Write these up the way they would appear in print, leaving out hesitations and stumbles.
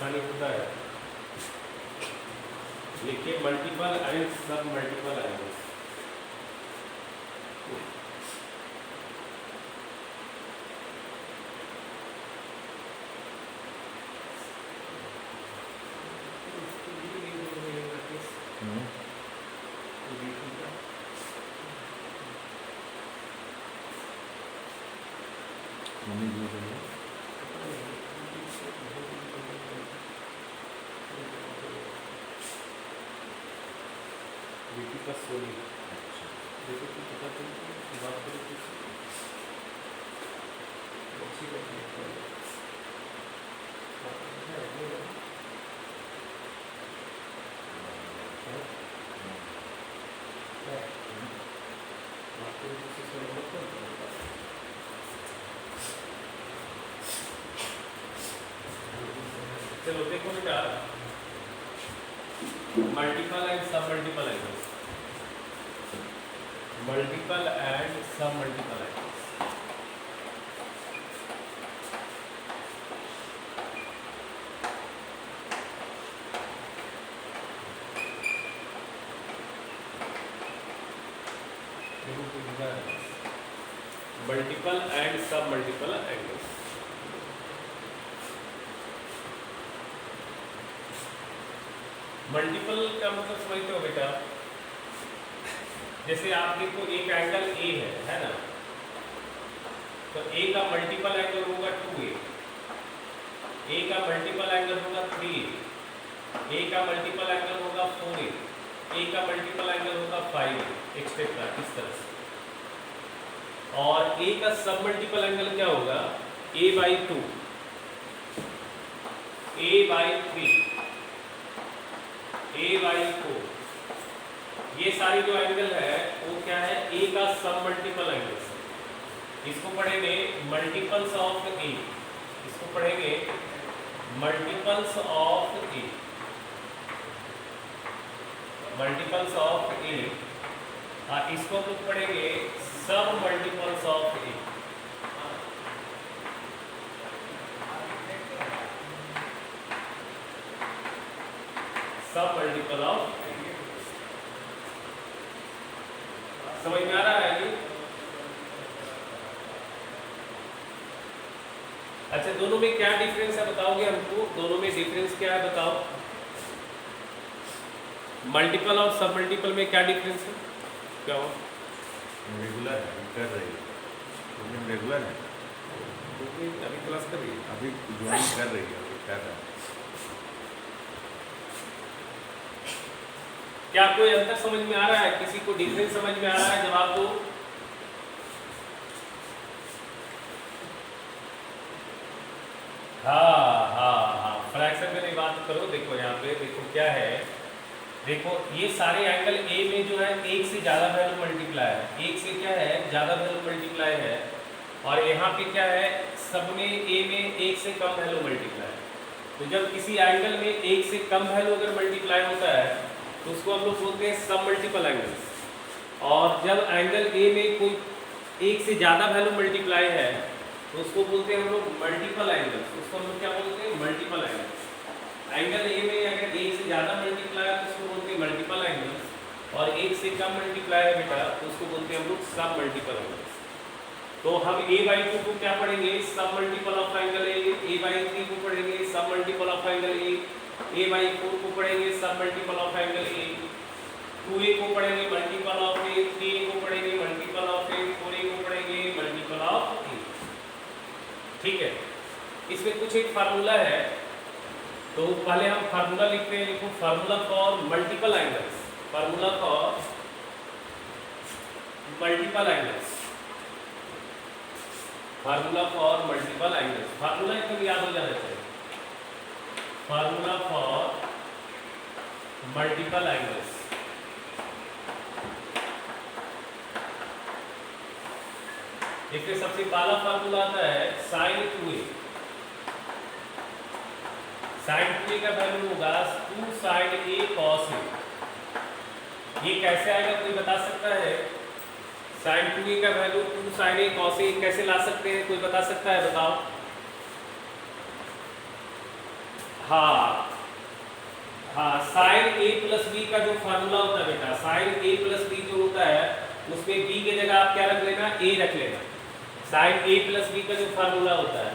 आसानी होता है। लिखिए मल्टीपल एंड सब मल्टीपल एंगल्स। बेटी का सोनी देखो तो पता चलती बात करो कुछ अच्छी चलो देखो बेटा, मल्टीपल एंड सब मल्टीपल एंगल्स, मल्टीपल एंड सब मल्टीपल एंगल्स। मल्टीपल एंड सब मल्टीपल एंगल्स। मल्टीपल का मतलब समझते हो बेटा, जैसे आप देखो एक एंगल ए है ना, तो ए का मल्टीपल एंगल होगा 2a, ए का मल्टीपल एंगल होगा 3a, ए का मल्टीपल एंगल होगा 4a, ए का मल्टीपल एंगल होगा 5a, एक्सेट्रा इस तरह से। और ए का सब मल्टीपल एंगल क्या होगा, a/2, a/3, a/4। ये सारी जो एंगल है वो क्या है, ए का सब मल्टीपल एंगल। इसको पढ़ेंगे मल्टीपल्स ऑफ ए, इसको पढ़ेंगे multiples of a, multiples of a. इसको हम लोग पढ़ेंगे सब मल्टीपल्स ऑफ ए। सब मल्टीपल ऑफ ए। समझ में आ रहा है ये? अच्छा, दोनों में क्या डिफरेंस है बताओगे हमको? दोनों में डिफरेंस क्या है बताओ? मल्टीपल और सब मल्टीपल में क्या डिफरेंस है? क्या हो? रेगुलर है, कर रही है, रेगुलर है, अभी क्लास कर रही है, अभी ज्वाइन कर रही है, अभी कर रहा है। क्या कोई अंतर समझ में आ रहा है? किसी को डिफरेंस समझ में आ रहा है? जवाब दो। हाँ, फ्रैक्शन में नहीं बात करो। देखो यहाँ पे देखो क्या है, देखो ये सारे एंगल ए में जो है एक से ज़्यादा वैल्यू मल्टीप्लाई है, एक से क्या है ज़्यादा वैल्यू मल्टीप्लाई है, और यहाँ पे क्या है सब में ए में एक से कम वैल्यू मल्टीप्लाई है। तो जब किसी एंगल में एक से कम वैल्यू अगर मल्टीप्लाई होता है तो उसको हम लोग बोलते हैं सब मल्टीपल एंगल। और जब एंगल ए में कोई एक से ज़्यादा वैल्यू मल्टीप्लाई है तो उसको बोलते हैं हम लोग मल्टीपल एंगल्स। उसको हम लोग क्या बोलते हैं? Multiple angles. एंगल ए में अगर एक से ज़्यादा मल्टीप्लाई है तो उसको बोलते हैं मल्टीपल एंगल्स, और एक से कम मल्टीप्लाई है बेटा तो उसको बोलते हैं हम लोग सब मल्टीपल एंगल्स। तो हम a/2 को क्या पढ़ेंगे? सब multiple of angle A. a/3 को पढ़ेंगे सब multiple of angle A. a/4 को पढ़ेंगे सब multiple of angle A. 2a को पढ़ेंगे मल्टीपल ऑफ ए। 3a को पढ़ेंगे मल्टीपल ऑफ ए। 4a को पढ़ेंगे मल्टीपल ऑफ ए। ठीक है, इसमें कुछ एक फार्मूला है, तो पहले हम फार्मूला लिखते हैं। देखो formula for multiple angles, formula for multiple angles, formula for multiple angles. Formula एकदम याद हो जाना चाहिए। Formula for multiple angles. देखिए सबसे पहला फार्मूला आता है sin 2a। sin 2a का वैल्यू होगा 2 sin a cos a। ये कैसे आएगा कोई बता सकता है? sin 2a का value 2 sin a cos a कैसे ला सकते हैं? कोई बता सकता है? बताओ। हाँ हाँ, साइन ए प्लस बी का जो फार्मूला होता है बेटा, साइन ए प्लस बी जो होता है उसमें बी की जगह आप क्या रख लेना, ए रख लेना। साइन ए प्लस बी का जो फार्मूला होता है,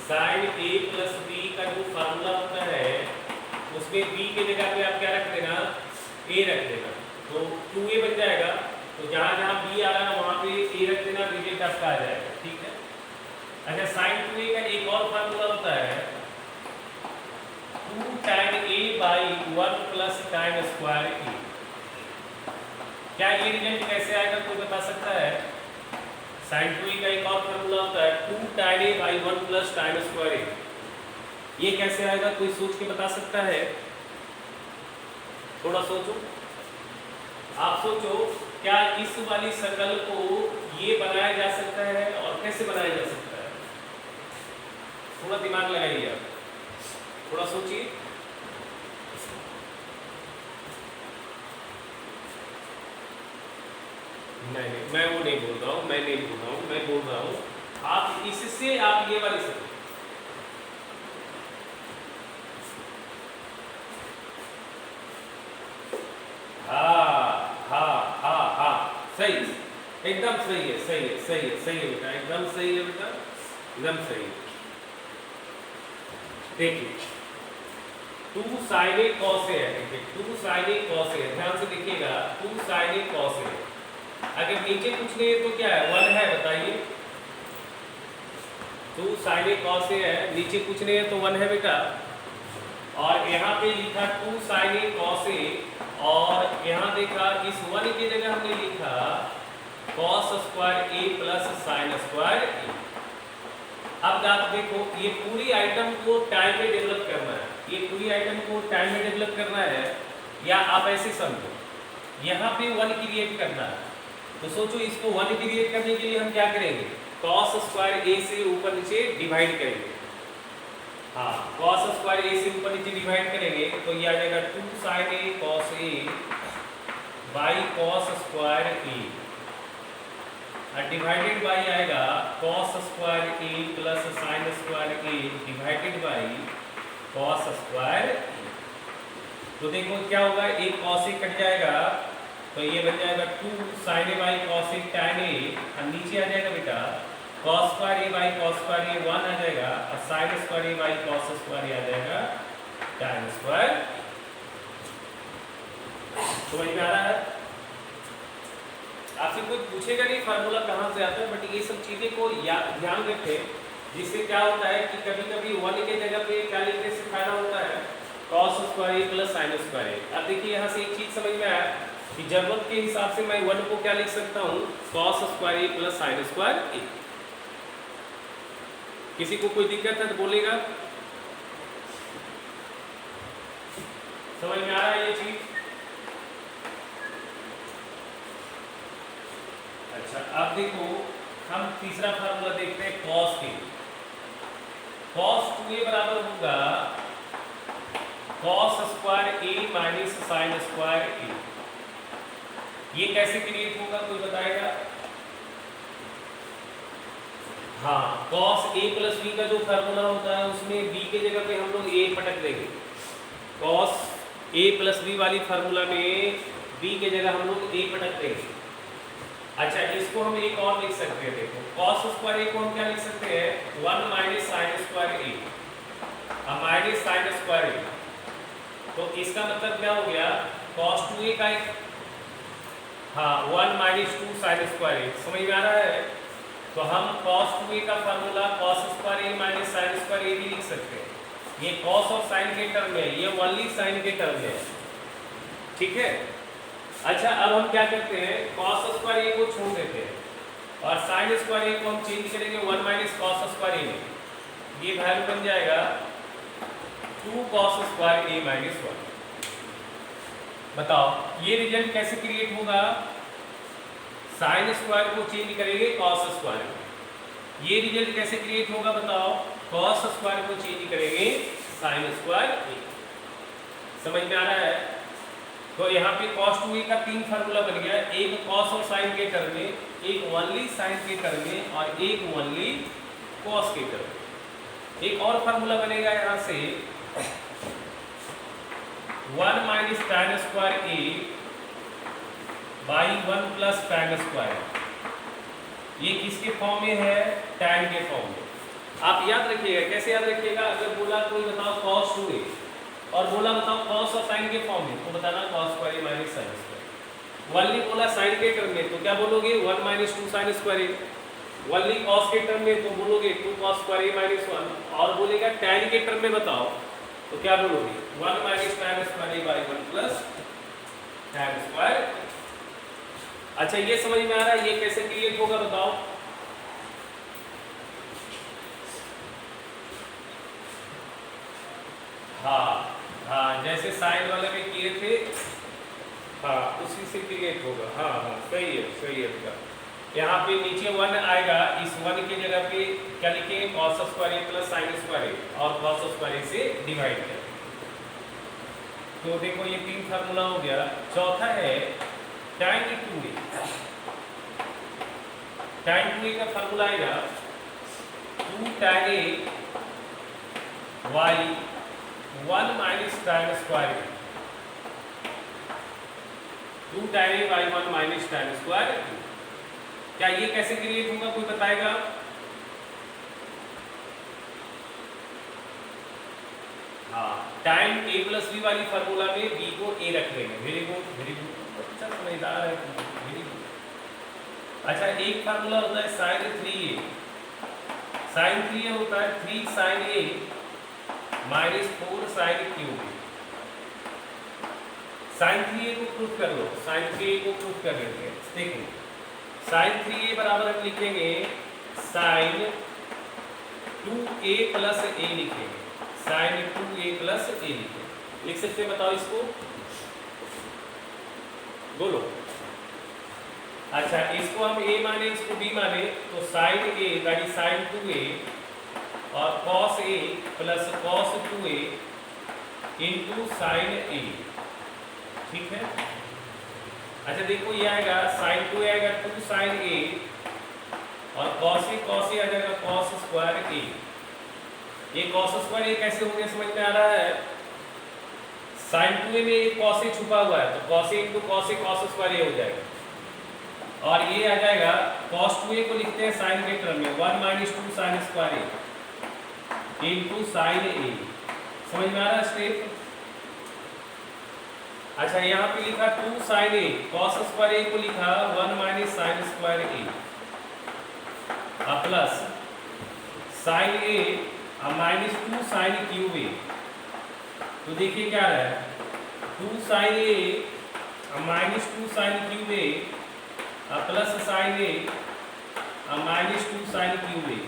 साइन ए प्लस बी का जो फार्मूला होता है उसमें बी की जगह पे आप क्या रख देना, ए रख देना। तो 2a बन जाएगा। तो जहाँ जहाँ बी आ रहा है वहाँ पे ए रख देना, रिजल्ट आपका आ जाएगा। ठीक है। अच्छा, साइन 2a का एक और फार्मूला होता है 2 tan a by 1 plus tan square a। क्या ये रिजल्ट कैसे आएगा, कोई बता सकता है? sin 2a का एक और फार्मूला होता है 2 tan a by 1 plus tan square a। ये कैसे आएगा, कोई सोच के बता सकता है? थोड़ा सोचो, आप सोचो, क्या इस वाली सर्कल को ये बनाया जा सकता है और कैसे बनाया जा सकता है? थोड़ा दिमाग लगाइए आप, थोड़ा सोचिए। नहीं, मैं वो नहीं बोल रहा हूँ, मैं बोल रहा हूँ आप इससे आप ये वाली सर्कल, सही, एकदम सही है, सही है बेटा, एकदम सही है बेटा, एकदम सही है। देखिए 2 sin a cos a है, देखिए 2 sin a cos a, ध्यान से देखिएगा 2 sin a cos a। अगर नीचे कुछ नहीं है तो क्या है, 1 है, बताइए। 2 sin a cos a है, नीचे कुछ नहीं है तो 1 है बेटा। और यहाँ पे लिखा 2 sin a cos a, और यहाँ देखा इस 1 की जगह हमने लिखा cos square a plus sin square a। अब आप देखो, ये पूरी आइटम को टाइम में डेवलप करना है, ये पूरी आइटम को टाइम में डेवलप करना है, या आप ऐसे समझो यहाँ पे 1 क्रिएट करना है। तो सोचो, इसको 1 क्रिएट करने के लिए हम क्या करेंगे, cos स्क्वायर a से ऊपर नीचे डिवाइड करेंगे। हाँ, cos स्क्वायर a से ऊपर नीचे डिवाइड करेंगे तो ये आ जाएगा 2 sin a cos a by cos square a, divided by आएगा cos square a plus sin square a divided by cos square a। तो देखो क्या होगा, एक cos a कट जाएगा तो ये बन जाएगा 2 sin a by cos a tan a, और नीचे आ जाएगा बेटा cos square a by cos square a 1 आ जाएगा, और sin square a by cos square a आ जाएगा tan स्क्वायर। समझ में आ रहा है? आपसे कोई पूछेगा नहीं फार्मूला कहाँ से आता है, बट ये सब चीजें को ध्यान रखें, जिससे क्या होता है कि कभी कभी 1 के जगह पे क्या लिखने से फायदा होता है, cos square a plus sin square a। अब देखिए यहाँ से एक चीज समझ में आया कि जरूरत के हिसाब से मैं 1 को क्या लिख सकता हूँ, cos square a plus sin square a। किसी को कोई दिक्कत है तो बोलेगा। समझ में आ रहा है ये चीज? अच्छा, अब देखो हम तीसरा फार्मूला देखते हैं cos के। cos 2a बराबर होगा cos square a minus sin square a। ये कैसे क्रिएट होगा, कोई बताएगा? हाँ, cos a प्लस b का जो फार्मूला होता है उसमें b के जगह पे हम लोग a पटक देंगे। cos a प्लस b वाली फार्मूला में b के जगह हम लोग a पटक देंगे। अच्छा, इसको हम एक और लिख सकते हैं, देखो cos स्क्वायर a को हम क्या लिख सकते हैं, 1 minus sin square a, minus sin square a। तो इसका मतलब क्या हो गया, cos 2a का एक, हाँ 1 माइनस 2 sin स्क्वायर a। समझ में आ रहा है? तो हम cos 2a का formula cos square a minus sin square a भी लिख सकते हैं। ये cos और sin के टर्म में, ये ओनली sin के टर्म में है। ठीक है। अच्छा, अब हम क्या करते हैं, cos स्क्वायर a को छोड़ देते हैं और sin स्क्वायर a को हम चेंज करेंगे 1 माइनस cos स्क्वायर a में। ये वैल्यू बन जाएगा 2 cos स्क्वायर a माइनस 1। बताओ ये रिजल्ट कैसे क्रिएट होगा, sin स्क्वायर को चेंज करेंगे cos स्क्वायर में। ये रिजल्ट कैसे क्रिएट होगा बताओ, cos स्क्वायर को चेंज करेंगे sin स्क्वायर a। समझ में आ रहा है? तो यहाँ पे cos 2a का 3 फार्मूला बन गया, एक cos और sin के टर्म में, एक ओनली sin के टर्म में, और एक ओनली cos के टर्म में। एक और फार्मूला बनेगा यहाँ से 1 minus tan square A by 1 plus tan square, ये किसके फॉर्म में है? tan के फॉर्म में। आप याद रखिएगा, कैसे याद रखिएगा? अगर बोला कोई बताओ cos 2a और बोला बताओ cos और sin के फॉर्म में, तो बताना cos स्क्वायर ए माइनस sin स्क्वायर। वनली बोला sin के टर्म में, तो क्या बोलोगे? 1 माइनस 2 sin स्क्वायर ए। वनली cos के टर्म में तो बोलोगे 2 cos स्क्वायर ए माइनस 1, और बोलेगा tan के टर्म में बताओ तो क्या बोलोगे? 1 minus tan square A by 1 plus tan square. अच्छा, ये समझ में आ रहा है ये कैसे क्रिएट होगा बताओ? हाँ, जैसे साइन वाले में किए थे, हाँ उसी से क्रिएट होगा। हाँ, सही है बेटा। यहाँ पे नीचे 1 आएगा, इस 1 की जगह पे क्या लिखेंगे? cos स्क्वायर ए प्लस sin स्क्वायर ए, और cos स्क्वायर ए से डिवाइड कर। तो देखो ये 3 फार्मूला हो गया। चौथा है tan 2a। tan 2a का फार्मूला आएगा 2 tan a y 1 minus tan square A. 2 tan a by 1 minus tan square. क्या ये कैसे क्रिएट होगा, कोई बताएगा? हाँ, tan a प्लस b वाली फार्मूला में b को a रख लेंगे। वेरी गुड, अच्छा समझदार है, वेरी गुड। अच्छा, एक फार्मूला होता है sin 3a। sin 3a होता है 3 sin a minus 4 sin cube. sin 3a को प्रूफ कर लो, sin 3a को प्रूफ कर लेते हैं। देखो sin 3a बराबर हम लिखेंगे sin 2a प्लस a लिखेंगे, sin 2a प्लस a लिखेंगे। लिख सकते हैं? बताओ इसको, बोलो। अच्छा, इसको हम a माने, इसको b माने, तो sin a यानी sin 2a और cos a plus cos 2a into sin a, ठीक है। अच्छा देखो, ये आएगा sin 2 आएगा 2 sin a और cos a आ जाएगा cos स्क्वायर a। ये cos स्क्वायर a कैसे होंगे समझ में आ रहा है? sin 2a में एक cos a छुपा हुआ है, तो cos a into cos a cos square a हो जाएगा, और ये आ जाएगा cos 2a को लिखते हैं sin के टर्म में 1 minus 2 sin square a into sin a। समझ में आ रहा है स्टेप? अच्छा, यहाँ पे लिखा 2 sin a, cos square a को लिखा 1 minus sin square a plus sin a minus 2 sin cube a। तो देखिए क्या रहा है, 2 sin a minus 2 sin cube a plus sin a minus 2 sin cube a।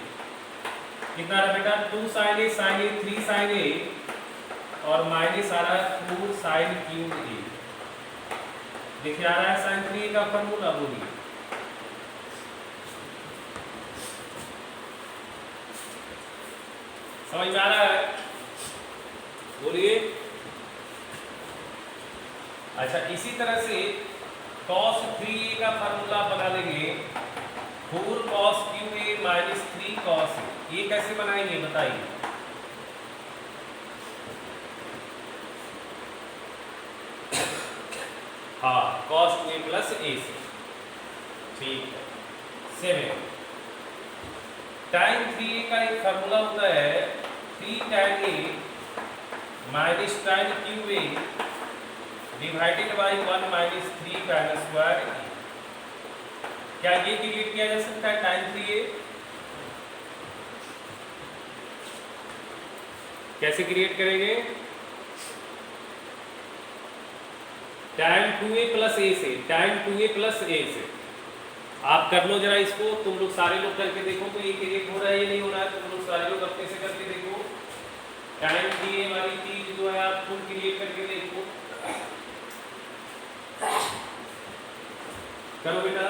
कितना रहा बेटा? 2 sin a 3 sin a और माइनस आ रहा है 4 sin क्यूब a। देखिए आ रहा है sin 3a का फॉर्मूला, बोलिए। समझ में आ रहा है? बोलिए। अच्छा, इसी तरह से cos 3a का फॉर्मूला बना लेंगे 4 cos cube a minus 3 cos a। ये कैसे बनाएंगे बताइए? हाँ, cos 2a प्लस a से, ठीक है। 7 tan 3a का एक फार्मूला होता है 3 tan a minus tan cube a divided by 1 minus 3 tan square a। क्या ये क्रिएट किया जा सकता है tan 3a? कैसे क्रिएट करेंगे? tan 2a प्लस a से, tan 2a प्लस a से। आप कर लो जरा इसको, तुम लोग सारे लोग करके देखो तो ये क्रिएट हो रहा है या नहीं हो रहा है। तुम लोग सारे लोग अपने से करके देखो, tan 3a वाली चीज जो है आप खुद क्रिएट करके देखो। करो बेटा।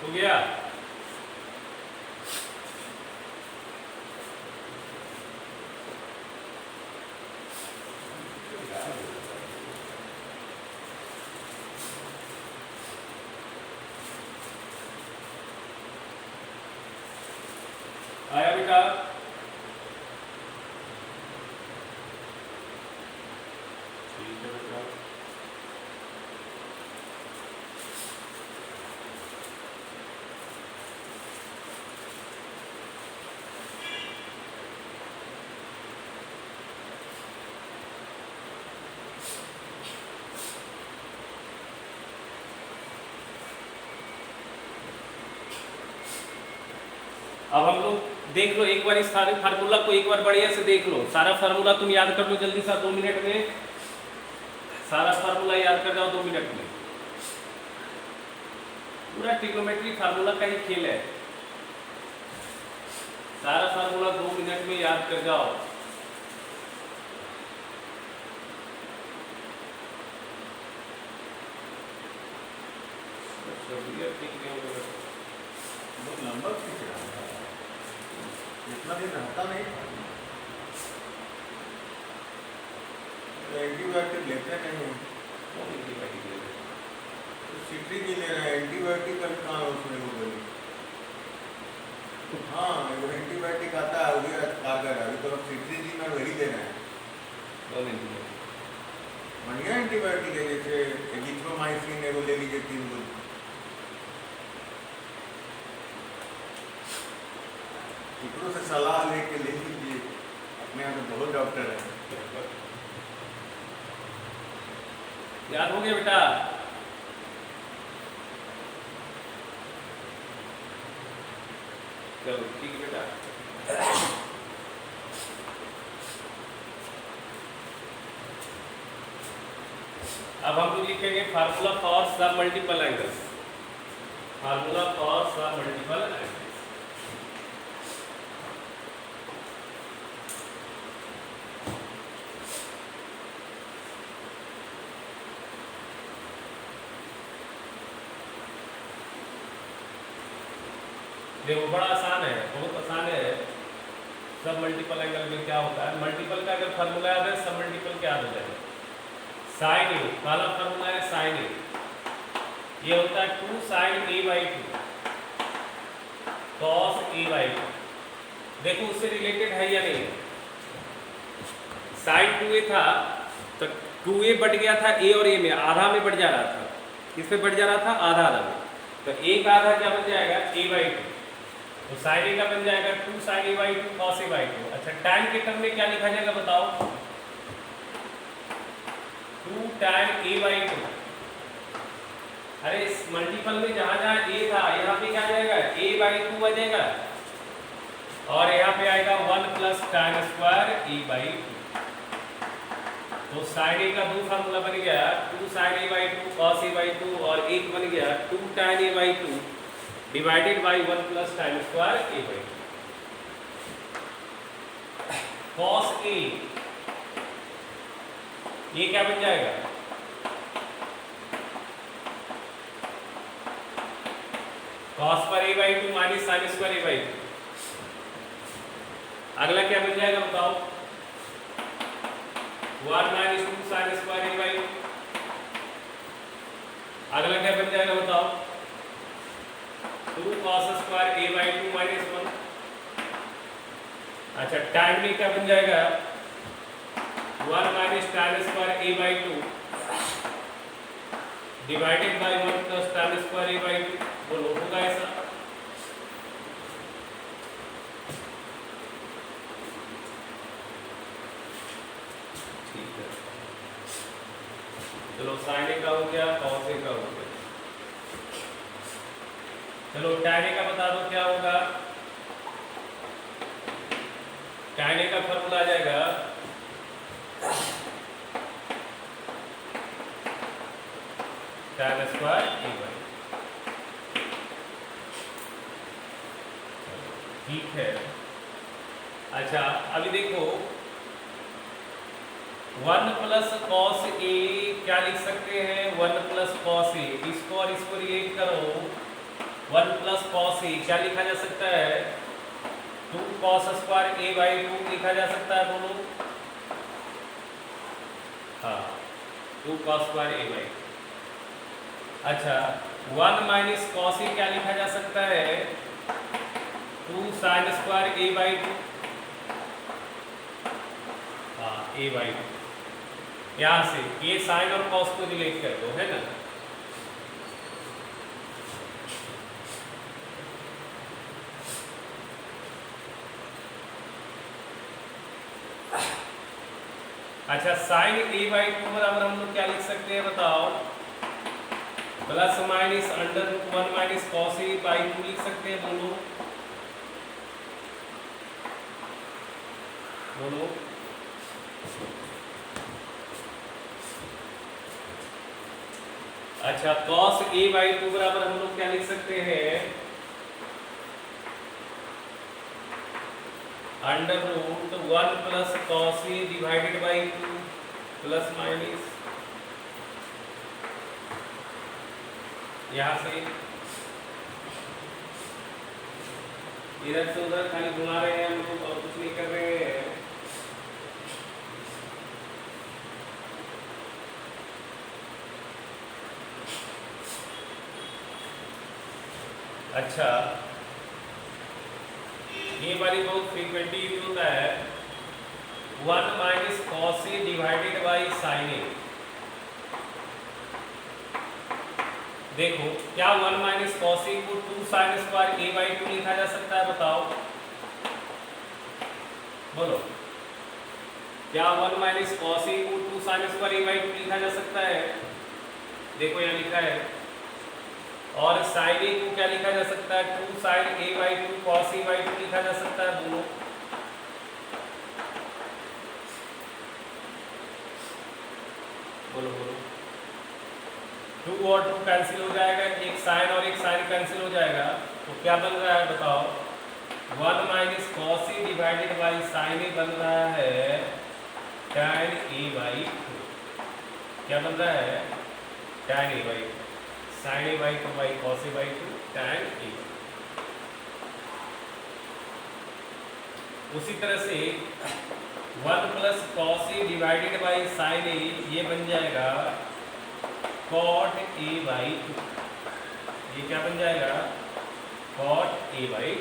हो गया? आया बेटा? ठीक है बेटा। अब हम लोग देख लो एक बार इस सारे फार्मूला को एक बार बढ़िया से देख लो। सारा फार्मूला तुम याद कर लो जल्दी सा 2 मिनट में। सारा फार्मूला याद कर जाओ 2 मिनट में। पूरा ट्रिग्नोमेट्री फार्मूला का ही खेल है। सारा फार्मूला 2 मिनट में याद कर जाओ। बहुत लंबा खींच रहा है, इतना दिन रहता नहीं था। एंटीबायोटिक लेते नहीं हैं तो सिट्री भी ले रहे हैं। एंटीबायोटिक का कहाँ है उसमें वो बोली? हाँ वो एंटीबायोटिक आता है वो भी कारगर है। अभी तो हम सिट्री जी में वही दे रहे हैं। बढ़िया एंटीबायोटिक है, जैसे एजिथ्रोमाइसिन है वो ले लीजिए 3 दिन। दूसरों से सलाह लेके ले लीजिए, अपने यहाँ तो बहुत डॉक्टर हैं। याद हो गया बेटा? चलो ठीक है बेटा। अब हम लोग लिखेंगे फार्मूला फॉर सब मल्टीपल एंगल्स। फार्मूला फॉर सब मल्टीपल एंगल्स। देखो बड़ा आसान है, बहुत आसान है। सब मल्टीपल एंगल में क्या होता है? मल्टीपल का अगर फार्मूला याद है सब मल्टीपल क्या याद हो जाएगा? साइन ए, पहला फार्मूला है साइन ए, ये होता है 2 sine A by 2 cos A by 2। देखो उससे रिलेटेड है या नहीं? साइन 2a था तो 2a बढ़ गया था a और a में, आधा में बढ़ जा रहा था। किसमें बढ़ जा रहा था? आधा आधा में। तो एक आधा क्या बन जाएगा? a by 2। तो साइन ए का बन जाएगा 2 sine A by 2 cos A by 2। अच्छा tan के टर्म में क्या लिखा जाएगा बताओ? 2 tan a बाई 2। अरे इस मल्टीपल में जहां जहां a था यहाँ पे क्या आ जाएगा? a बाई 2 आ जाएगा और यहाँ पे आएगा 1 plus tan square a by 2। तो साइन ए का 2 फार्मूला बन गया 2 sine A by 2 cos A by 2 और एक बन गया 2 tan a by 2 divided by 1 plus tan square a by 2। Cos a ये क्या बन जाएगा? कॉस पर a by 2 minus sine square a by 2। अगला क्या बन जाएगा बताओ? 1 minus 2 sine square a by 2। अगला क्या बन जाएगा बताओ? 2 cos square a by 2 minus 1। अच्छा tan में क्या बन जाएगा? 1 minus tan square a by 2 divided by 1 plus tan square a by 2। बोलो होगा ऐसा? ठीक है चलो sin a का हो गया, cos a का हो गया। चलो tan a का बता दो क्या होगा? tan a का फॉर्मूला आ जाएगा tan स्क्वायर a बाई। ठीक है। अच्छा अभी देखो 1 प्लस कॉस ए क्या लिख सकते हैं? 1 प्लस कॉस ए। इसको और इसको रिलेट करो 1 प्लस कॉस ए क्या लिखा जा सकता है 2 कॉस स्क्वायर ए बाई 2 लिखा जा सकता है दोनों। हाँ 2 कॉस स्क्वायर ए बाई। अच्छा 1 माइनस कॉस ए क्या लिखा जा सकता है 2 साइन स्क्वायर ए बाई 2। हाँ ए बाई 2। यहाँ से ये साइन और कॉस को रिलेट कर दो, है ना। अच्छा साइन ए बाई 2 बराबर हम लोग क्या लिख सकते हैं बताओ, plus minus under root 1 minus cos A by 2 लिख सकते हैं दोनों। अच्छा cos a बाई 2 बराबर हम लोग क्या लिख सकते हैं under root 1 plus cos A divided by 2 plus minus यहाँ से इधर से उधर खाली घुमा रहे हैं हम लोग और कुछ नहीं कर रहे हैं। अच्छा ये वाली बहुत फ्रीक्वेंटली यूज होता है 1 minus cos A divided by sine a. देखो क्या 1 माइनस कॉस ए को 2 साइन स्क्वायर ए बाई 2 लिखा जा सकता है बताओ, बोलो क्या 1 माइनस कॉस ए को 2 साइन स्क्वायर ए बाई 2 लिखा जा सकता है। देखो यहाँ लिखा है। और साइन ए को क्या लिखा जा सकता है 2 sine A by 2 cos A by 2 लिखा जा सकता है दोनों। बोलो बोलो 2 और 2 कैंसिल हो जाएगा, एक साइन और एक साइन कैंसिल हो जाएगा, तो क्या बन रहा है बताओ 1 minus cos A divided by sine a बन रहा है tan ए बाई 2। क्या बन रहा है tan a by sine A by 2 by cos A by 2 tan a. उसी तरह से 1 plus cos A divided by sine a ये बन जाएगा कॉट ए बाई 2। ये क्या बन जाएगा कॉट ए बाई।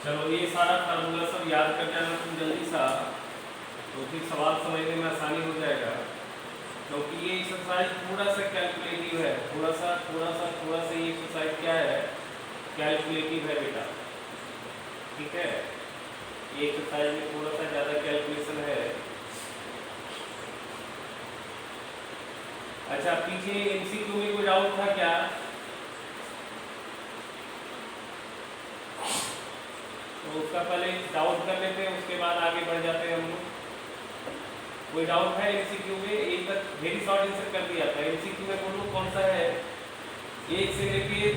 चलो ये सारा फार्मूला सब याद कर जाना तुम जल्दी सा, तो फिर सवाल समझने में आसानी हो जाएगा। क्योंकि ये एक्सरसाइज थोड़ा सा कैलकुलेटिव है, थोड़ा सा ये एक्सरसाइज क्या है कैलकुलेटिव है बेटा, ठीक है। ये एक्सरसाइज में थोड़ा सा ज़्यादा कैलकुलेशन है। अच्छा पीछे एमसीक्यू में कोई डाउट था क्या? तो उसका पहले डाउट कर लेते हैं, उसके बाद आगे बढ़ जाते हैं हम लोग। कोई डाउट है एमसीक्यू में? एक तक वेरी शॉर्ट आंसर कर दिया था। एमसीक्यू में बोलो कौन सा है 1 से लेके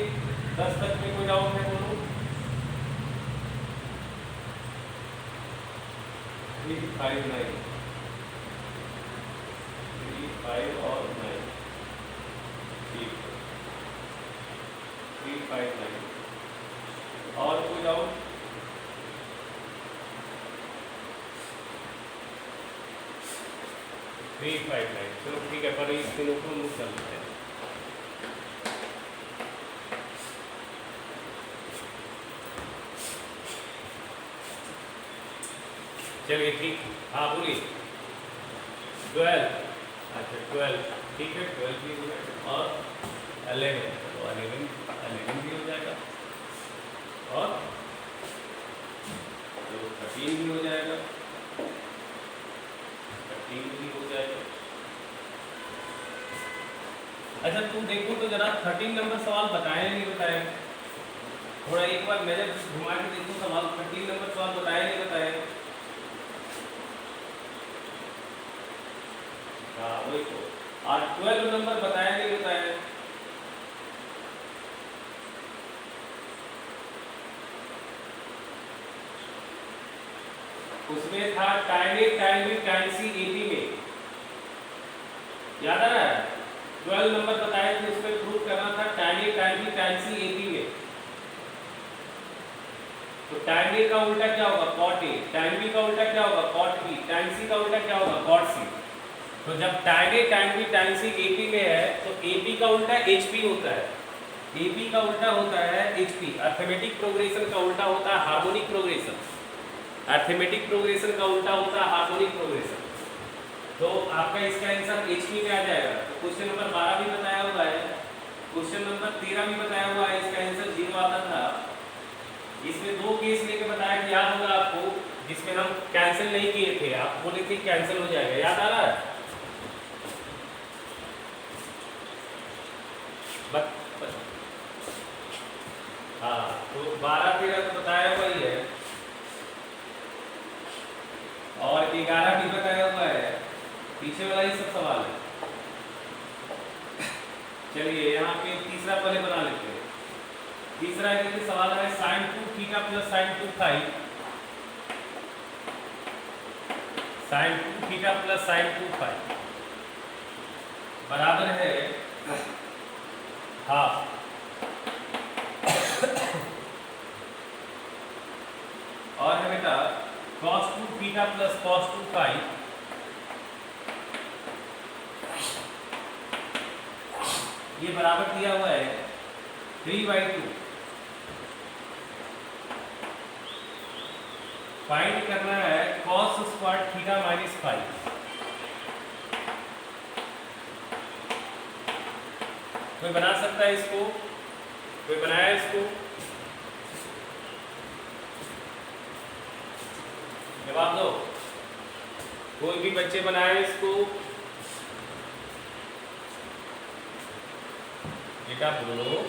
10 तक में कोई डाउट है बोलो। 3, 5, 9 3, 5 और 9 ठीक 3, 5, 9 और कोई डाउट? थ्री 5, 9 चलो ठीक है, पर इस तीनों को हम चलते हैं। चलिए ठीक, हाँ बोलिए 12। अच्छा 12 ठीक है, 12 भी हो जाएगा और 11 तो 11 भी हो जाएगा और 13 भी हो जाएगा, 13 भी हो जाएगा। अच्छा तुम देखो तो जरा 13 नंबर सवाल बताए नहीं बताए, थोड़ा एक बार नजर घुमा के देखो सवाल 13 नंबर सवाल बताए नहीं बताए। हाँ वही तो। और 12 नंबर बताया नहीं बताया। उसमें था tan A tan B tan C AP में, याद आ रहा है? 12 नंबर बताए थे, उसमें प्रूव करना था tan A tan B tan C AP में। तो tan A का उल्टा क्या होगा? cot A, tan B का उल्टा क्या होगा? cot B, tan C का उल्टा क्या होगा? cot C। तो जब tan A tan B tan C AP में है तो AP का उल्टा HP होता है, AP का उल्टा होता है HP। अर्थमेटिक प्रोग्रेशन का उल्टा होता है हार्मोनिक प्रोग्रेशन, अर्थमेटिक प्रोग्रेशन का उल्टा होता है हार्मोनिक प्रोग्रेशन। तो आपका इसका आंसर HP में आ जाएगा। तो क्वेश्चन नंबर 12 भी बताया हुआ है, क्वेश्चन नंबर 13 भी बताया हुआ है, इसका आंसर 0 आता था। इसमें दो केस लेके बताया कि याद होगा आपको, जिसमें हम कैंसिल नहीं किए थे, आप बोले थे कैंसिल हो जाएगा, याद आ रहा है? हाँ, तो 12-13 तो बताया हुआ ही है, और 11 भी बताया हुआ है, पीछे वाला ही सब सवाल है। चलिए यहाँ पे तीसरा पहले बना लेते हैं। तीसरा एक सवाल है sin 2 theta plus sin 2 phi, sin 2 theta plus sin 2 phi बराबर है हाफ और है बेटा cos 2 theta plus cos 2 phi ये बराबर दिया हुआ है 3/2। फाइंड करना है cos square theta minus phi. कोई बना सकता है इसको? कोई बनाया इसको? जवाब दो, कोई भी बच्चे बनाए इसको? बेटा बोलो।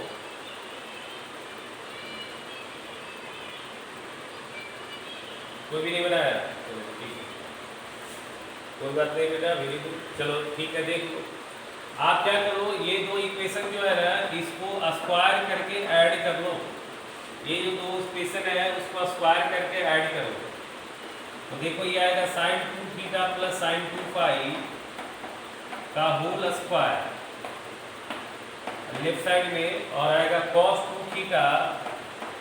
कोई भी नहीं बनाया? चलो ठीक है, कोई बात नहीं बेटा, वेरी गुड। चलो ठीक है, देख लो आप क्या करो, ये दो इक्वेशन जो है ना इसको स्क्वायर करके ऐड कर लो। ये जो दो इक्वेशन है उसको स्क्वायर करके ऐड करो। तो देखो ये आएगा sin 2 theta plus sin 2 phi का होल स्क्वायर लेफ्ट साइड में, और आएगा cos 2 theta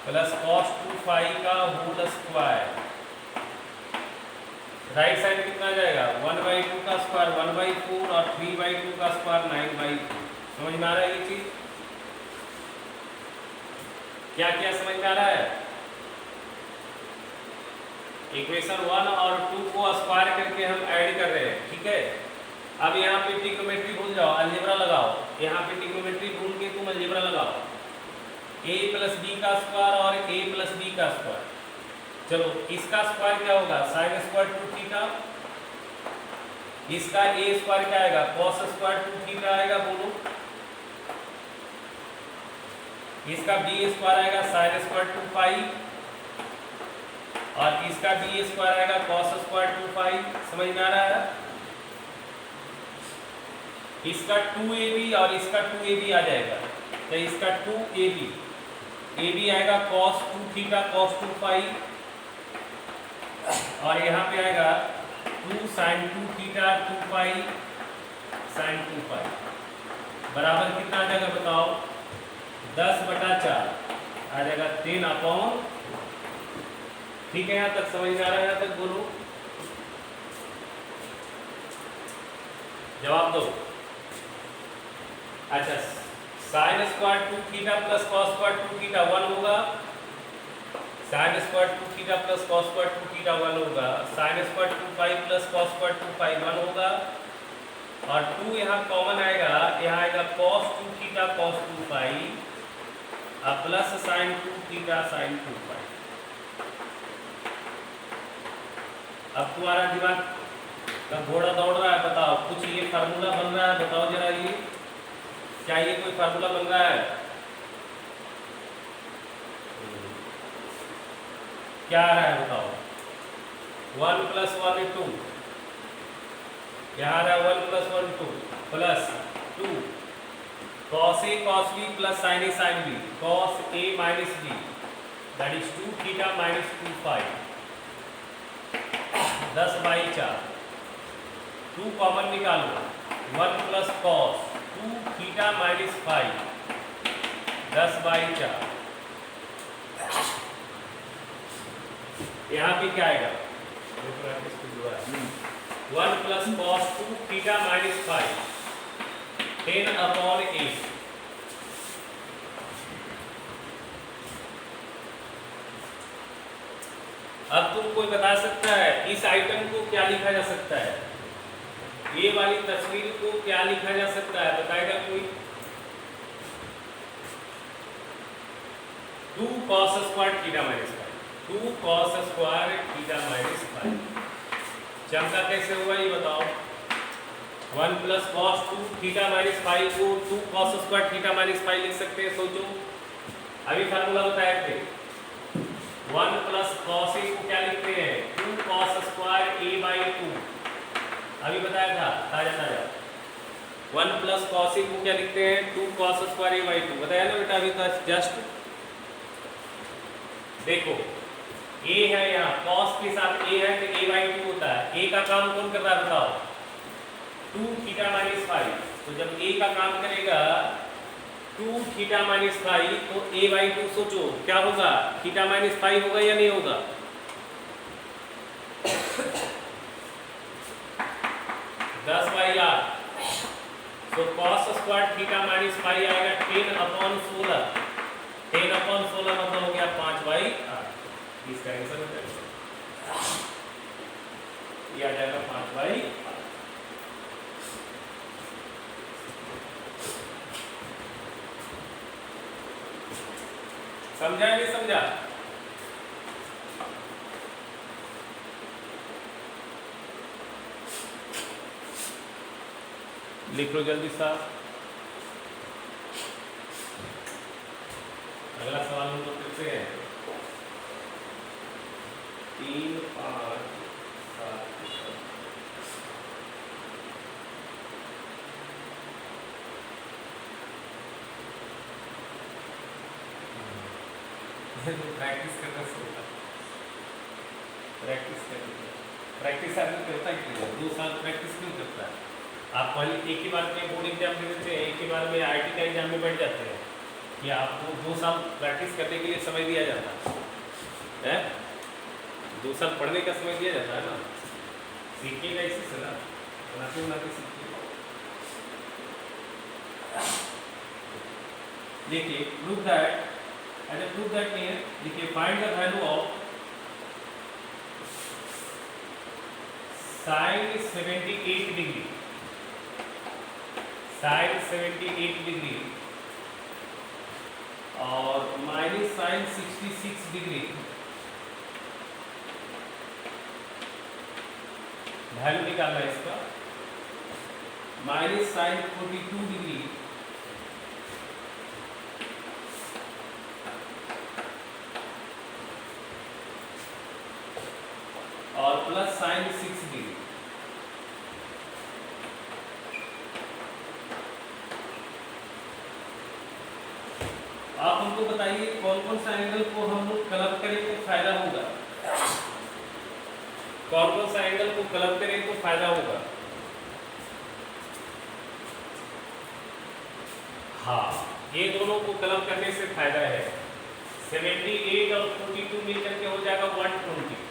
plus cos 2 phi का होल स्क्वायर। राइट साइड कितना जाएगा? 1/2 का स्क्वायर 1/4 और 3/2 का स्क्वायर 9/2। समझ में आ रहा है ये चीज? क्या क्या समझ में आ रहा है? इक्वेशन 1 और 2 को स्क्वायर करके हम ऐड कर रहे हैं, ठीक है। अब यहाँ पे ट्रिग्नोमेट्री भूल जाओ, अलजेब्रा लगाओ। यहाँ पे ट्रिग्नोमेट्री भूल के तुम अलजेब्रा लगाओ, a प्लस बी का स्क्वायर और a प्लस बी का स्क्वायर। चलो इसका स्क्वायर क्या होगा? Sine square 2 theta. इसका a स्क्वायर क्या आएगा? cos स्क्वायर 2 थीटा आएगा, बोलो। इसका b स्क्वायर आएगा साइन स्क्वायर 2 फाई, और इसका b स्क्वायर आएगा cos स्क्वायर 2 फाई। समझ में आ रहा है? इसका 2ab और इसका 2ab आ जाएगा, तो इसका 2ab, ab आएगा cos 2 थीटा cos 2 फाई, और यहाँ पे आएगा 2 sin 2 थीटा 2 पाई sin 2 पाई बराबर कितना आ जाएगा बताओ? 10/4 आ जाएगा 10/। ठीक है, यहाँ तक समझ में आ रहा है? यहाँ तक बोलो, जवाब दो। अच्छा, sin square 2 theta plus cos square 2 theta 1 होगा, sin square 2 theta plus cos square 2 theta 1 होगा, sin square 2 pi plus cos square 2 पाई 1 होगा, और 2 यहाँ कॉमन आएगा, यहाँ आएगा cos 2 theta cos 2 pi plus sin 2 theta sin 2 पाई। अब तुम्हारा दिमाग का घोड़ा दौड़ रहा है, बताओ कुछ ये फार्मूला बन रहा है, बताओ जरा, ये क्या ये कोई फार्मूला बन रहा है? क्या आ रहा है बताओ? 1 + 1 2, यहाँ आ रहा है 1 + 1 2 plus 2 cos A cos B plus sin A sin B cos A minus B, that is 2 theta minus 2 phi. 10/4, 2 common निकालो, 1 प्लस कॉस 2 थीटा माइनस 5, 10/4। यहाँ पे क्या आएगा? 1 प्लस कॉस 2 थीटा माइनस 5, 10/8। अब तुम कोई बता सकता है इस आइटम को क्या लिखा जा सकता है? ये वाली तस्वीर को क्या लिखा जा सकता है? बताएगा कोई? 2 cos square theta minus 5, 2 cos square theta minus 5। चमका कैसे हुआ ये बताओ? 1 प्लस कॉस 2 थीटा माइनस 5 को 2 cos स्क्वायर थीटा माइनस 5 लिख सकते हैं। सोचो, अभी फार्मूला बताए थे। 1 प्लस कॉस ए को क्या लिखते हैं? 2 cos स्क्वायर a/2। अभी बताया था ताजा। 1 प्लस कॉस ए को क्या लिखते हैं? 2 cos स्क्वायर a/2। बताया ना बेटा अभी तो जस्ट। देखो a है यहाँ, cos के साथ a है तो a/2 होता है। a का काम कौन कर रहा है बताओ? 2 थीटा माइनस 5। तो जब a का काम करेगा 2 थीटा माइनस 5 तो a/2 सोचो क्या होगा? थीटा माइनस 5 होगा या नहीं होगा? 10/8। तो cos स्क्वायर थीटा माइनस 5 आएगा 10/16। 10/16 मतलब हो गया 5/8। इसका आंसर हो जाएगा, ये आ जाएगा 5/8। समझा नहीं समझा? लिख लो जल्दी साहब। अगला सवाल हम लोग करते हैं 3, 5, 7। प्रैक्टिस करना सीखा, प्रैक्टिस आदमी करता है क्यों? 2 साल प्रैक्टिस क्यों करता है? आप पहले एक ही बार में बोर्ड एग्जाम दे देते हैं, एक ही बार में IIT का एग्जाम में बैठ जाते हैं कि आपको 2 साल प्रैक्टिस करने के लिए समय दिया जाता है? 2 साल पढ़ने का समय दिया जाता है ना। सीखिएगा इसी से ना, बनाते सीखिएगा। देखिए prove that, as prove that mean देखिए find the value of sin 78 degree, sin 78 degree और माइनस sin 66 डिग्री। वैल्यू निकालना है इसका। माइनस sin 42 डिग्री और प्लस sin 6 डिग्री। आप हमको बताइए कौन कौन सा एंगल को हम लोग क्लब करें तो फायदा होगा? कौन कौन सा एंगल को क्लब करें तो फायदा होगा? हाँ, ये दोनों को क्लब करने से फायदा है। 78 और 42 मिलकर के हो जाएगा 120।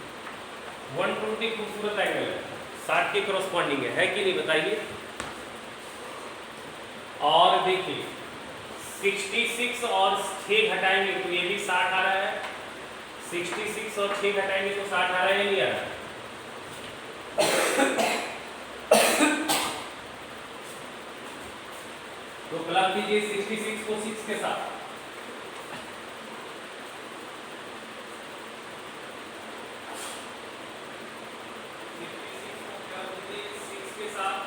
120 खूबसूरत एंगल है, 60 के करस्पॉन्डिंग है कि नहीं बताइए? और देखिए 66 और 6 घटाएंगे तो ये भी 60 आ रहा है। 66 और 6 घटाएंगे तो 60 आ रहा है या नहीं आ रहा? तो क्लब कीजिए 66 को 6 के साथ। 6 के साथ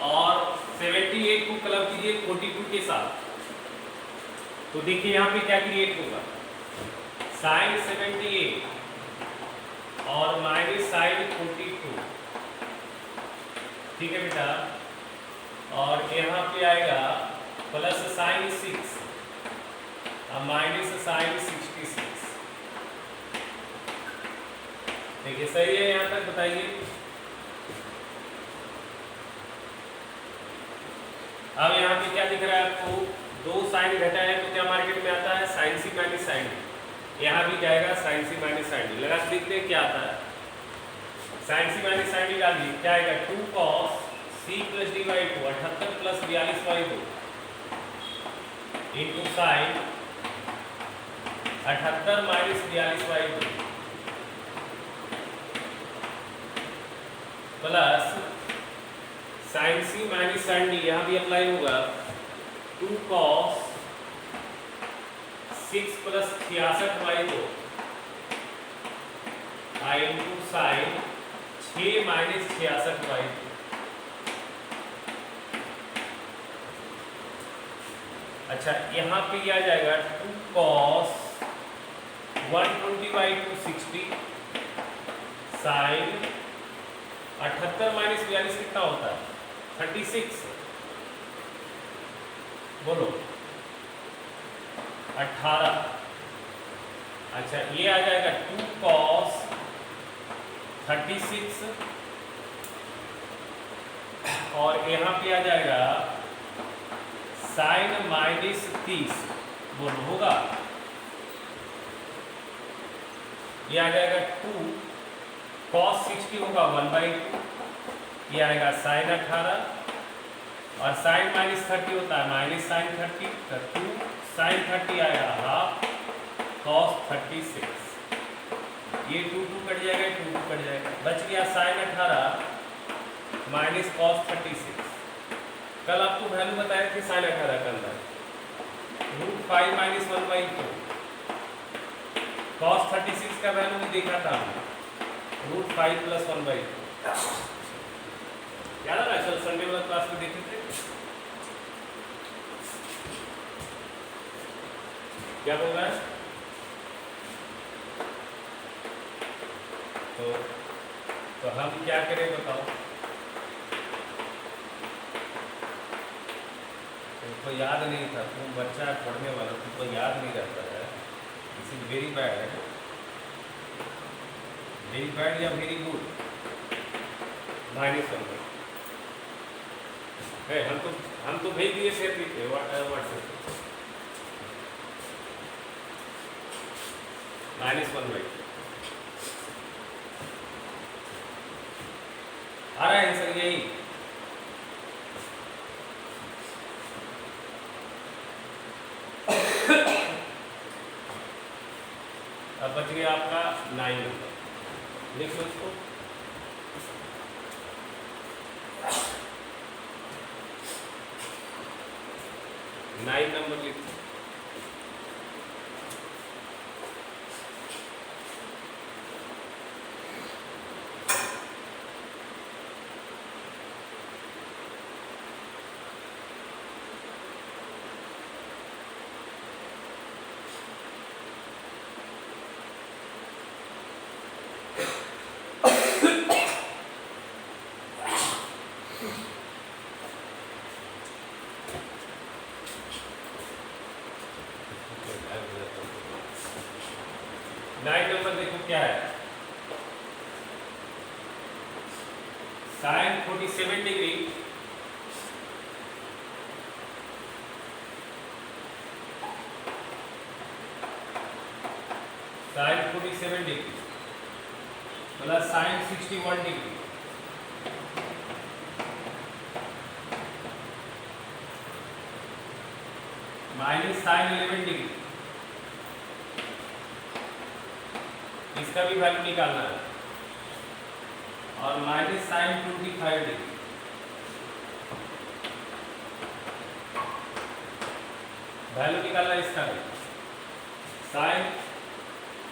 और 78 को क्लब कीजिए 42 के साथ। तो देखिए यहाँ पे क्या क्रिएट होगा? sin 78 और माइनस sin 42। ठीक है बेटा, और यहाँ पे आएगा प्लस sin 6 और माइनस sin 66। देखिए सही है यहाँ तक, बताइए। अब यहाँ पे क्या दिख रहा है आपको, 2 साइन घटा है तो क्या मार्केट में आता है, sine C minus sine D. यहाँ भी जाएगा sine C minus sine D, लगा देखते हैं क्या आता है। Sine C minus sine D डाल दी, क्या आएगा, 2 cos C plus D by 2, 78 plus 42 by 2 into sine 78 minus 42 by 2 plus sine C minus sine D, यहाँ भी अप्लाई होगा, 2 cos 6 plus 66 by 2 into sign 6 minus 66 by 2। अच्छा यहाँ पे क्या आ जाएगा, 2 cos 120 बाई 2 60 साइन 78 माइनस 42 कितना होता है, 36, बोलो 18। अच्छा ये आ जाएगा 2 cos 36 और यहाँ पे आ जाएगा साइन माइनस 30, बोलो होगा, ये आ जाएगा 2 cos 60 होगा 1/2, ये आएगा साइन 18 और साइन माइनस 30 होता है माइनस साइन 30, तो 2 साइन 30 आएगा हाफ cos 36, ये 2 कट जाएगा, 2 कट जाएगा, बच गया साइन 18 माइनस cos 36। कल आपको वैल्यू बताया कि साइन 18 का अंदर √5 माइनस 1/2, cos 36 का वैल्यू भी देखा था हमने, √5 प्लस 1/2, याद है ना, चल संडे वाला क्लास में देखे थे, क्या बोल रहा है, तो हम क्या करें बताओ, तुमको याद नहीं था, तुम बच्चा पढ़ने वाला, तुमको याद नहीं रहता है, दिस इज वेरी बैड या वेरी गुड, -1 है, हम तो भेज दिए शेयर पे व्हाट्सएप -1/2 आ रहा है आंसर यही। अब बच गया आपका 9 नंबर, लिख लो इसको, नाइन नंबर लिख, नाइन नंबर देखो क्या है, sine 47 degree sine 47 degree plus sine 61 degree minus sine 11 degree, इसका भी वैल्यू निकालना है, और माइनस साइन 25 डिग्री, वैल्यू निकालना है इसका भी, sine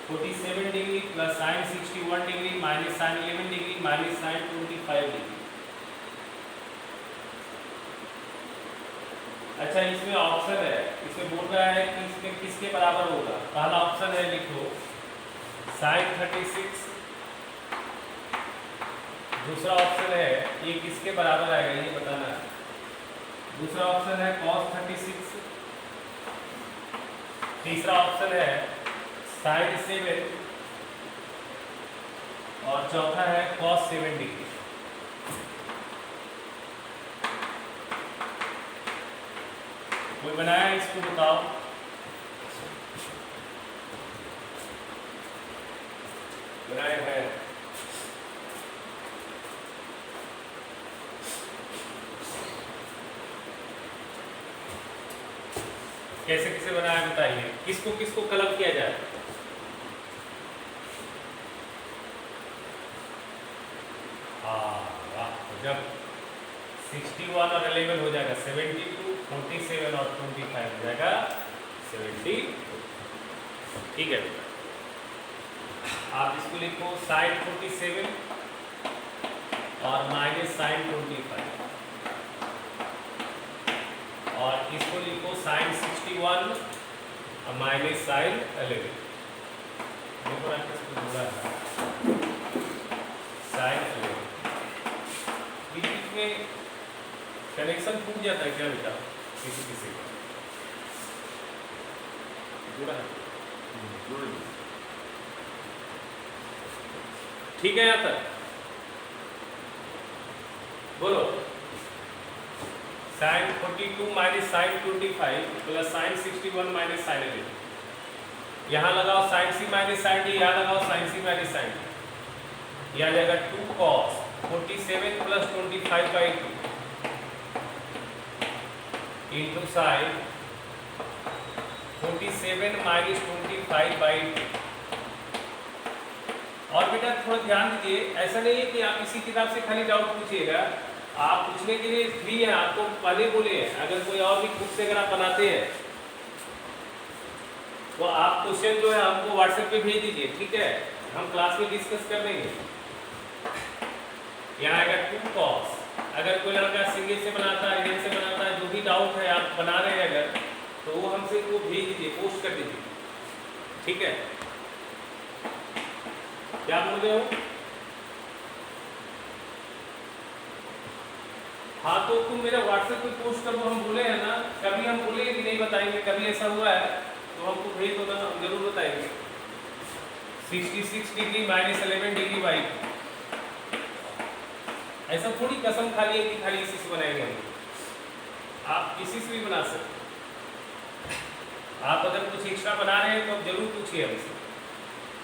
47 degree plus sine 61 degree minus sine 11 degree minus sine 25 degree. अच्छा इसमें ऑप्शन है, इसमें बोल रहा है कि इसमें किसके बराबर होगा, पहला ऑप्शन है लिखो साइन 36, दूसरा ऑप्शन है ये किसके बराबर आएगा ये बताना है, दूसरा ऑप्शन है cos 36, तीसरा ऑप्शन है साइन 7 और चौथा है cos 7 डिग्री। कोई बनाया है इसको बताओ। बनाया है। कैसे कैसे बनाया बताइए, किसको किसको कलम किया जाए। हाँ वाह, जब 61 और 11 हो जाएगा 72, 47 और 25 हो जाएगा 70। ठीक है, आप इसको लिखो साइन 47 और माइनस साइन 25, और इसको लिखो साइन 61 और माइनस साइन 11। देखो ना किसको जुड़ा है, साइन 11। बीच में कनेक्शन टूट जाता है क्या बेटा किसी किसी का? जुड़ा है? ठीक है, यहाँ तक बोलो। Sine 42 minus sine 25 plus sine 61 minus sine 11। यहाँ लगाओ sine C minus sine D, यहाँ लगाओ sine C minus sine D. यहाँ जाएगा 2 cos 47 plus 25/2 into sine 47 minus 25/2। और बेटा थोड़ा ध्यान दीजिए, ऐसा नहीं है कि आप इसी किताब से खाली डाउट पूछिएगा, आप पूछने के लिए फ्री है, आपको पहले बोले हैं। अगर कोई और भी बुक से अगर आप बनाते हैं तो आप क्वेश्चन जो है हमको व्हाट्सएप पे भेज दीजिए, ठीक है, हम क्लास में डिस्कस कर लेंगे। यहाँ आएगा 2 cos, अगर कोई लड़का सिंगल से बनाता है, एन से बनाता है, जो भी डाउट है आप बना रहे हैं अगर, तो वो हमसे वो भेज दीजिए, पोस्ट कर दीजिए, ठीक है। क्या बोल रहे हो? हाँ तो तुम मेरा व्हाट्सएप पे पोस्ट कर दो, हम बोले हैं ना, कभी हम बोले कि नहीं बताएंगे, कभी ऐसा हुआ है तो हमको भेज दो ना, हम जरूर बताएंगे। 66 डिग्री माइनस 11 डिग्री बाई, ऐसा थोड़ी कसम खाली है कि खाली इसी से बनाएंगे हम, आप किसी से भी बना सकते। आप अगर कुछ एक्स्ट्रा बना रहे हैं तो आप जरूर पूछिए हमसे।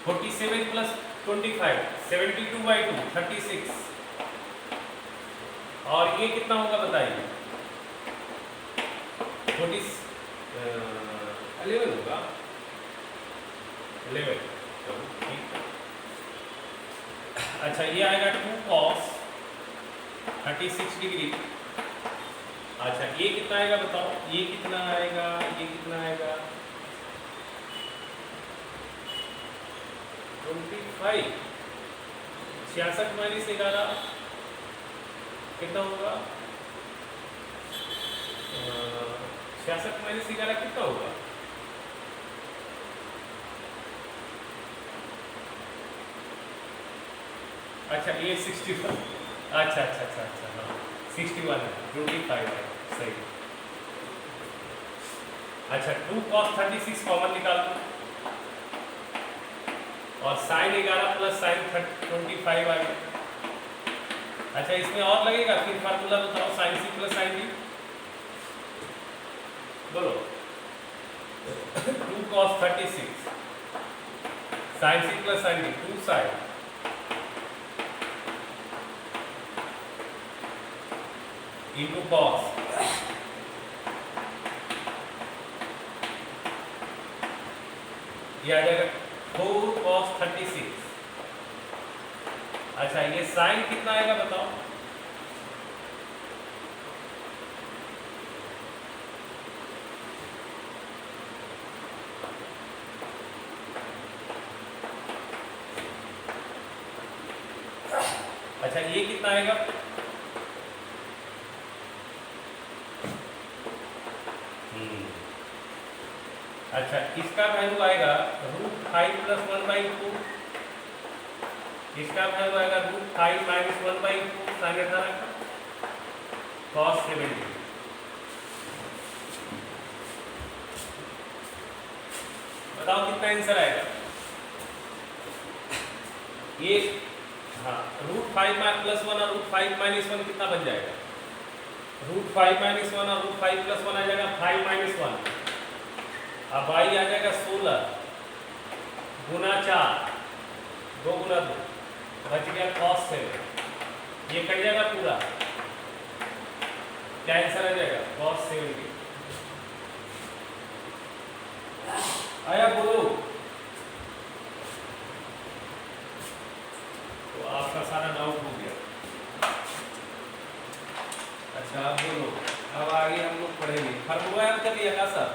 47 प्लस 25 72/2 36, और ये कितना होगा बताइए? 11 होगा, 11। चलो ठीक है। अच्छा ये आएगा 2 cos 36 डिग्री। अच्छा ये कितना आएगा बताओ, ये कितना आएगा, ये कितना आएगा? 25। 66 माइनस 11 कितना होगा? 66 माइनस 11 कितना होगा? अच्छा ये 61, अच्छा अच्छा अच्छा अच्छा हाँ 61 है, 25 है, सही। अच्छा 2 cos 36 कॉमन निकाल दो, और साइन 11 प्लस साइन 25 आ गया। अच्छा इसमें और लगेगा, फिर फार्मूला बताओ, sine C plus sine D बोलो। 2 cos 36 sine C plus sine D, 2 sine into cos, ये आ जाएगा 4 cos 36। अच्छा ये साइन कितना आएगा बताओ? अच्छा ये कितना आएगा? अच्छा इसका वैल्यू आएगा √5 + 1/2, इसका वैल्यू आएगा √5 - 1/2 sin 18 का cos 70। बताओ कितना आंसर आएगा? ये हाँ, √5 प्लस 1 और √5 माइनस 1 कितना बन जाएगा? √5 माइनस 1 और √5 प्लस 1 आ जाएगा 5 माइनस 1। अब y आ जाएगा 16 गुना 4, 2 गुना 2, बच गया cos 7। ये कट जाएगा पूरा, क्या आंसर आ जाएगा? cos 70। आया बोलो। तो आपका सारा डाउट हो गया। अच्छा अब बोलो, अब आगे हम लोग पढ़ेंगे फार्मूला याद कर लिया का सर?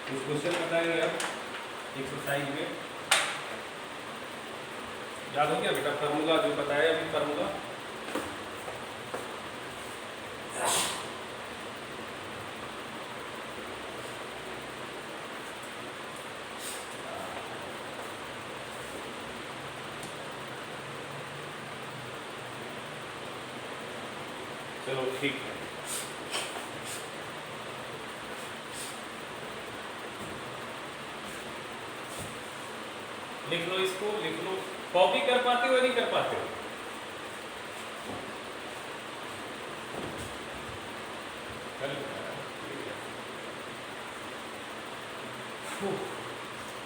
कुछ क्वेश्चन बताएंगे अब एक्सरसाइज में। याद हो गया बेटा फार्मूला जो बताया अभी? फार्मूला चलो ठीक है। लिख लो इसको, लिख लो। कॉपी कर पाते हो या नहीं कर पाते हो?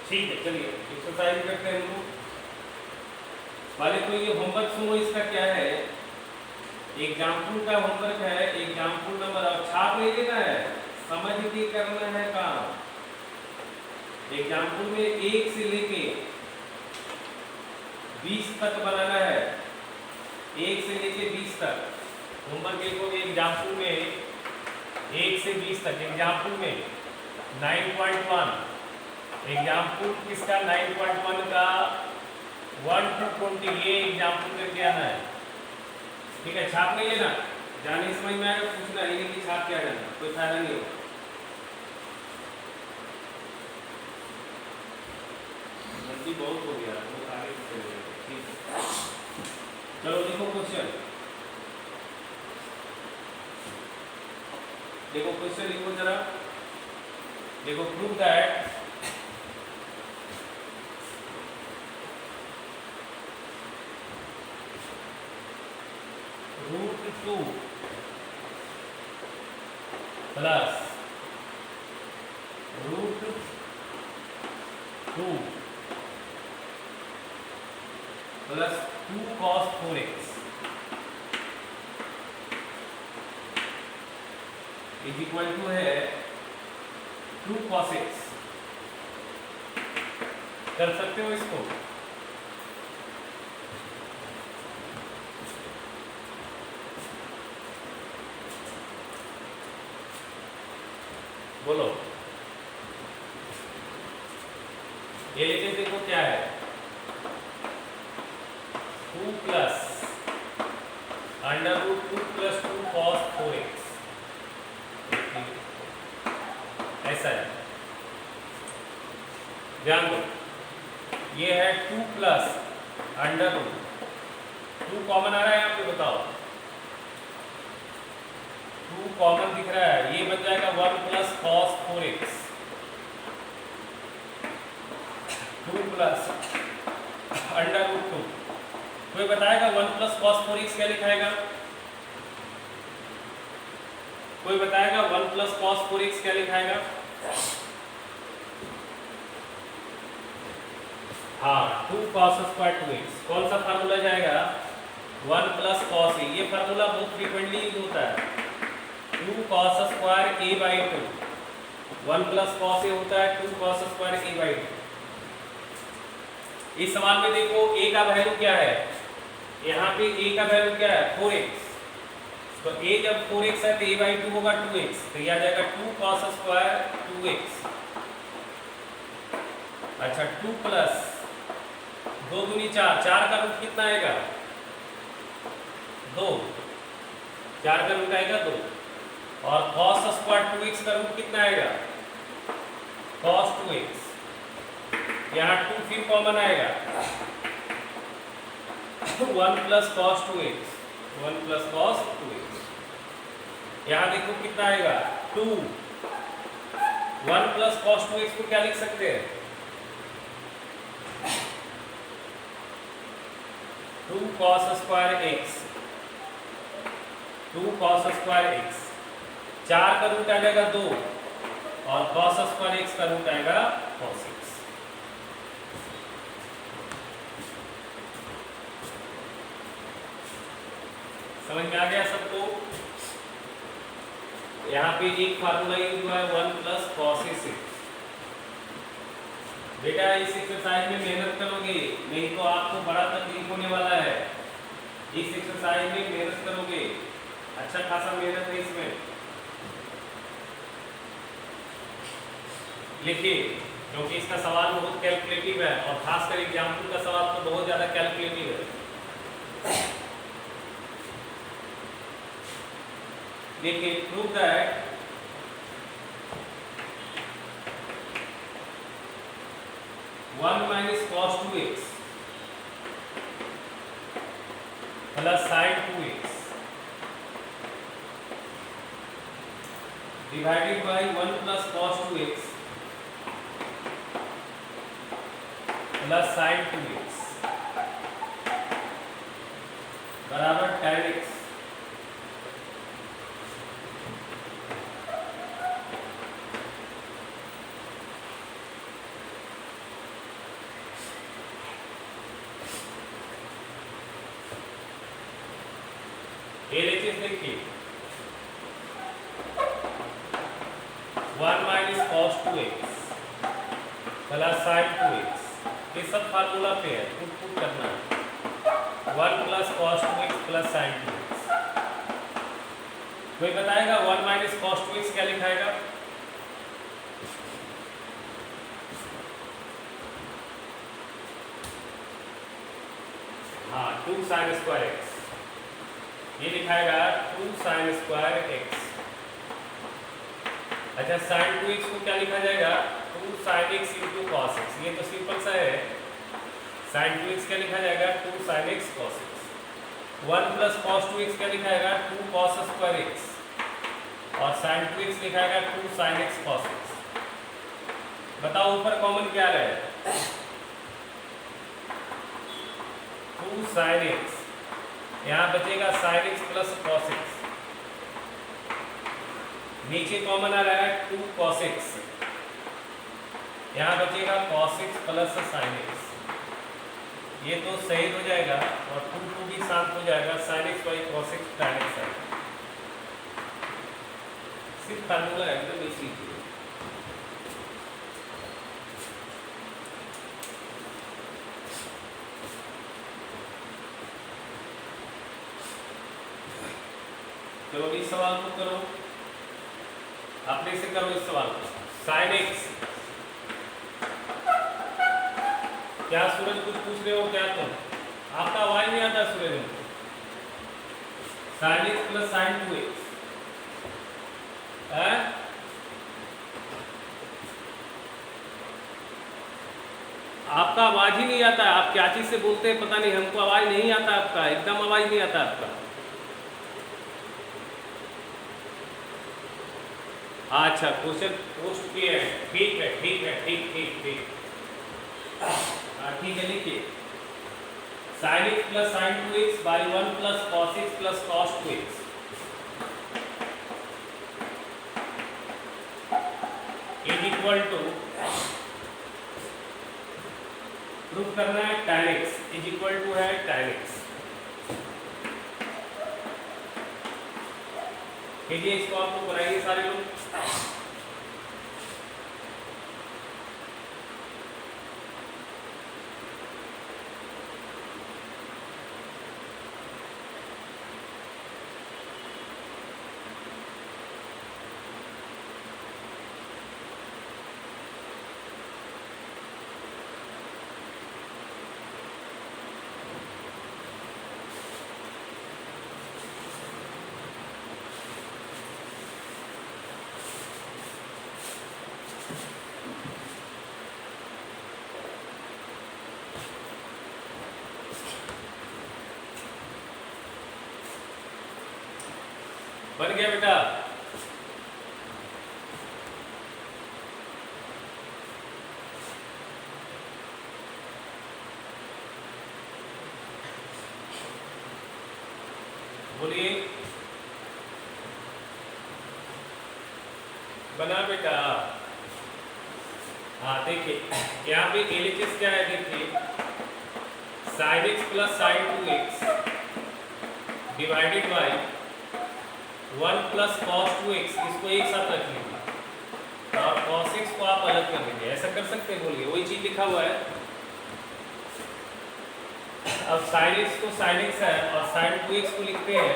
ठीक है, चलिए एक्सरसाइज करते हैं हम लोग। पहले तो ये होमवर्क सुनो, इसका क्या है? एग्जाम्पल का होमवर्क है, एग्जाम्पल नंबर। अब छाप नहीं देना है, समझ के करना है काम। एग्जाम्पल में 1 से लेके 20 तक बनाना है, 1 से लेके 20 तक। होमवर्क लिखोगे एग्जाम्पल में 1 से 20 तक। एग्जाम्पल में 9.1, एग्जाम्पल किसका? 9.1 का 1 to 20, ये एग्जाम्पल करके आना है। ठीक है, छाप नहीं लेना, जाने समझ में आएगा पूछना, ये नहीं कि छाप क्या करना, कोई फायदा नहीं होगा। जल्दी बहुत हो गया, तो आगे चलेंगे। ठीक है, चलो देखो क्वेश्चन, देखो क्वेश्चन लिखो जरा। देखो prove that √2 plus √2 plus 2 cos 4x is equal to है 2 cos x। कर सकते हो इसको? बोलो। ये लेके देखो क्या है, 2 प्लस √2 प्लस 2 cos 4x, ऐसा है। ध्यान दो, ये है 2 प्लस √2 कॉमन आ रहा है यहाँ पे, बताओ 2 कॉमन दिख रहा है, ये बन जाएगा 1 प्लस cos 4x। 2 प्लस √2, कोई बताएगा 1 प्लस cos 4x क्या लिखाएगा? कोई बताएगा 1 प्लस cos 4x क्या लिखाएगा? हाँ, 2 cos स्क्वायर 2x। कौन सा फार्मूला जाएगा? 1 प्लस cos a। ये फार्मूला बहुत फ्रीक्वेंटली यूज होता है, 2 cos square a/2। 1 plus cos a होता है 2 cos स्क्वायर a/2। इस सवाल में देखो a का वैल्यू क्या है? यहाँ पे a का वैल्यू क्या है? 4x। तो a जब 4x है तो a/2 होगा 2x, तो यह आ जाएगा 2 cos स्क्वायर 2x। अच्छा, 2 प्लस 2 दूनी 4, 4 का रूट कितना आएगा? 2, 4 का रूट आएगा 2। और cos स्क्वायर 2x का रूट कितना आएगा? cos 2x। यहाँ 2 फिर कॉमन आएगा, 1 plus cos 2x, 1 plus cos 2x। यहाँ देखो कितना आएगा? 2। 1 प्लस cos 2x को क्या लिख सकते हैं? 2 cos square x, 2 cos square x, 4 का रूट आ जाएगा 2 और cos स्क्वायर x का रूट आएगा cos x। समझ में आ गया सबको? यहाँ पे एक फार्मूला यूज हुआ है 1 प्लस cos x। बेटा इस एक्सरसाइज में मेहनत करोगे, नहीं तो आपको बड़ा तकलीफ होने वाला है। इस एक्सरसाइज में मेहनत करोगे, अच्छा खासा मेहनत है इसमें। लिखिए, क्योंकि इसका सवाल बहुत कैलकुलेटिव है और खासकर एग्जाम्पल का सवाल तो बहुत ज्यादा कैलकुलेटिव है। देखिए, prove that one minus cos 2x plus sin 2x divided by 1 plus cos 2x plus sin 2x बराबर tan x। LHS देखिए, 1 minus cos 2x plus sin 2x, ये सब फार्मूला पे है, पुट करना है। 1 plus cos 2x plus sin 2x। कोई बताएगा 1 माइनस cos 2x क्या लिखाएगा? हाँ, 2 sin स्क्वायर x, ये लिखाएगा 2 sin स्क्वायर x। अच्छा, sin 2x को क्या लिखा जाएगा? 2 sin x into cos x। ये तो सिंपल सा है। sin 2x क्या लिखा जाएगा? 2 sin x cos x। 1 plus cos 2x क्या लिखाएगा? 2 cos स्क्वायर x और sin 2x लिखाएगा 2 sin x cos x। बताओ ऊपर कॉमन क्या रहे? 2 sin x, यहाँ बचेगा sin x plus cos x, नीचे कॉमन आ रहा है 2 cos x, यहाँ बचेगा cos x plus sin x। ये तो सही हो जाएगा और 2 भी शांत हो जाएगा, sin x by cos x tan x आएगा। सिर्फ फार्मूला एकदम इसी की। चलो इस सवाल को करो, अपने से करो इस सवाल को। sin x, क्या सूरज कुछ पूछ रहे हो क्या तुम? आपका आवाज नहीं आता सूरज? sin x plus sin 2x है? आपका आवाज ही नहीं आता है। आप क्या चीज से बोलते हैं पता नहीं, हमको आवाज नहीं आता आपका, एकदम आवाज नहीं आता आपका। अच्छा, क्वेश्चन पोस्ट किए हैं, ठीक है ठीक है, ठीक ठीक ठीक, ठीक है। लिखिए, sin x plus sin 2x by 1 plus cos x plus cos 2x is equal to, proof करना है tan x is equal to है tan x। कीजिए इसको, आपको बनाइए सारे लोग। बन गया बेटा? बोलिए। बना बेटा। हाँ देखिए यहाँ पे LHS क्या है, देखिए sin x plus sin 2x divided by 1 plus cos 2x, इसको एक साथ रख लीजिए और cos x को आप अलग कर लीजिए। ऐसा कर सकते हैं, बोलिए। वही चीज लिखा हुआ है। अब sin x को sin x है और sin 2x को लिखते हैं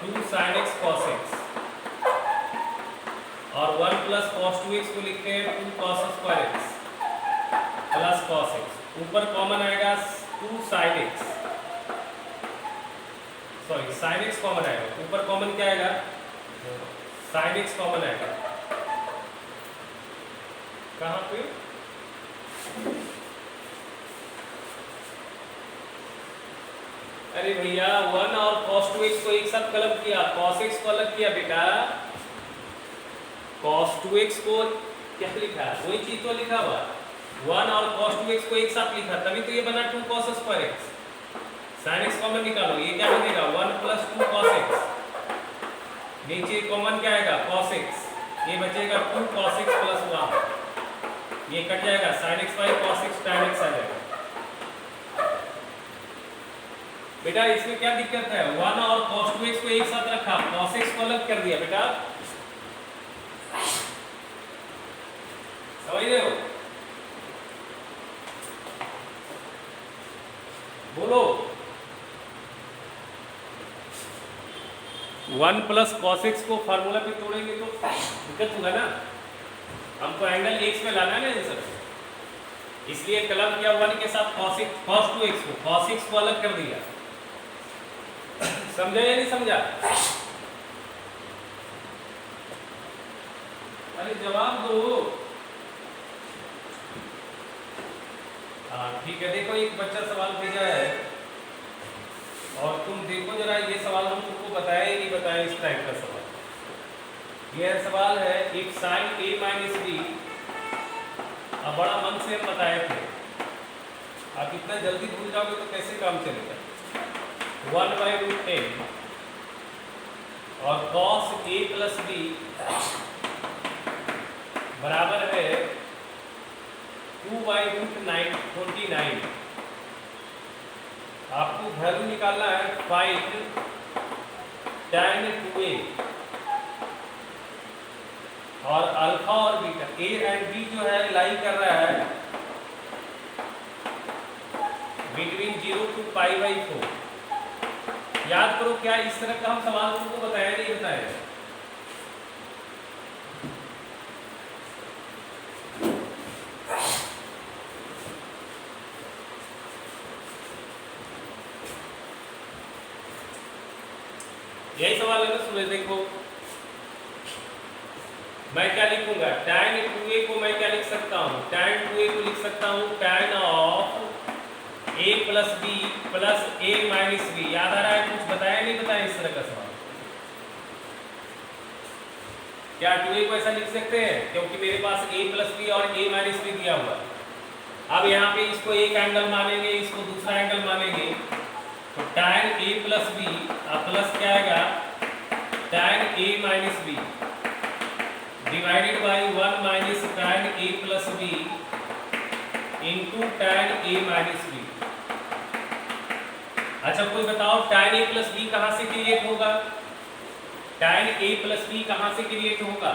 2 sin x cos x, और 1 प्लस cos 2x को लिखते हैं 2 cos square x plus cos x। ऊपर कॉमन आएगा 2 sin x, sorry sin x common आएगा। ऊपर कॉमन क्या आएगा, sin x कॉमन आएगा। कहाँ पे, अरे भैया 1 और cos 2x को एक साथ कलम किया, cos x को अलग किया बेटा। cos 2x को क्या लिखा, वही चीज तो लिखा हुआ 1 और cos 2x को एक साथ लिखा, तभी तो ये बना 2 cos square x। sin x common निकालो, ये क्या बनेगा 1 प्लस 2 cos x, नीचे कॉमन क्या आएगा cos x, ये बचेगा 2 cos x प्लस 1, ये कट जाएगा sin x by cos x tan x आ जाएगा। बेटा इसमें क्या दिक्कत है, 1 और cos 2x को एक साथ रखा, cos x को अलग कर दिया बेटा, समझ रहे हो? बोलो। 1 प्लस cos x को फार्मूला पे तोड़ेंगे तो दिक्कत होगा ना। हमको एंगल x में लाना है ना आंसर, इसलिए कलम किया 1 के साथ cos 2x को, cos x को अलग कर दिया। समझा या नहीं समझा? अरे जवाब दो। हाँ ठीक है, देखो एक बच्चा सवाल भेजा है और तुम देखो जरा, ये सवाल हम तुमको बताया ही नहीं, बताया इस टाइप का सवाल। यह सवाल है एक sin a माइनस b, अब बड़ा मन से हम बताए थे, आप इतना जल्दी भूल जाओगे तो कैसे काम चलेगा। 1/√10 और cos a प्लस b बराबर है 2/√29। आपको वैल्यू निकालना है, फाइंड tan 2a, और अल्फा और बीटा, a एंड b जो है लाई कर रहा है बिटवीन 0 to π/4। याद करो क्या इस तरह का हम सवाल तुमको बताया नहीं बताया? यही सवाल है ना, सुनो देखो, मैं क्या लिखूंगा, tan 2a को मैं क्या लिख सकता हूँ, tan 2a को लिख सकता हूँ tan of a plus b plus a minus b। याद आ रहा है? कुछ बताया नहीं बताया इस तरह का सवाल? क्या 2a को ऐसा लिख सकते हैं, क्योंकि मेरे पास a प्लस b और a माइनस b दिया हुआ है। अब यहाँ पे इसको एक एंगल मानेंगे, इसको दूसरा एंगल मानेंगे, तो tan a plus b plus क्या आएगा tan a minus b divided by 1 minus tan a plus b into tan a minus b। अच्छा कोई बताओ tan a प्लस b कहाँ से क्रिएट होगा, tan a प्लस b कहाँ से क्रिएट होगा?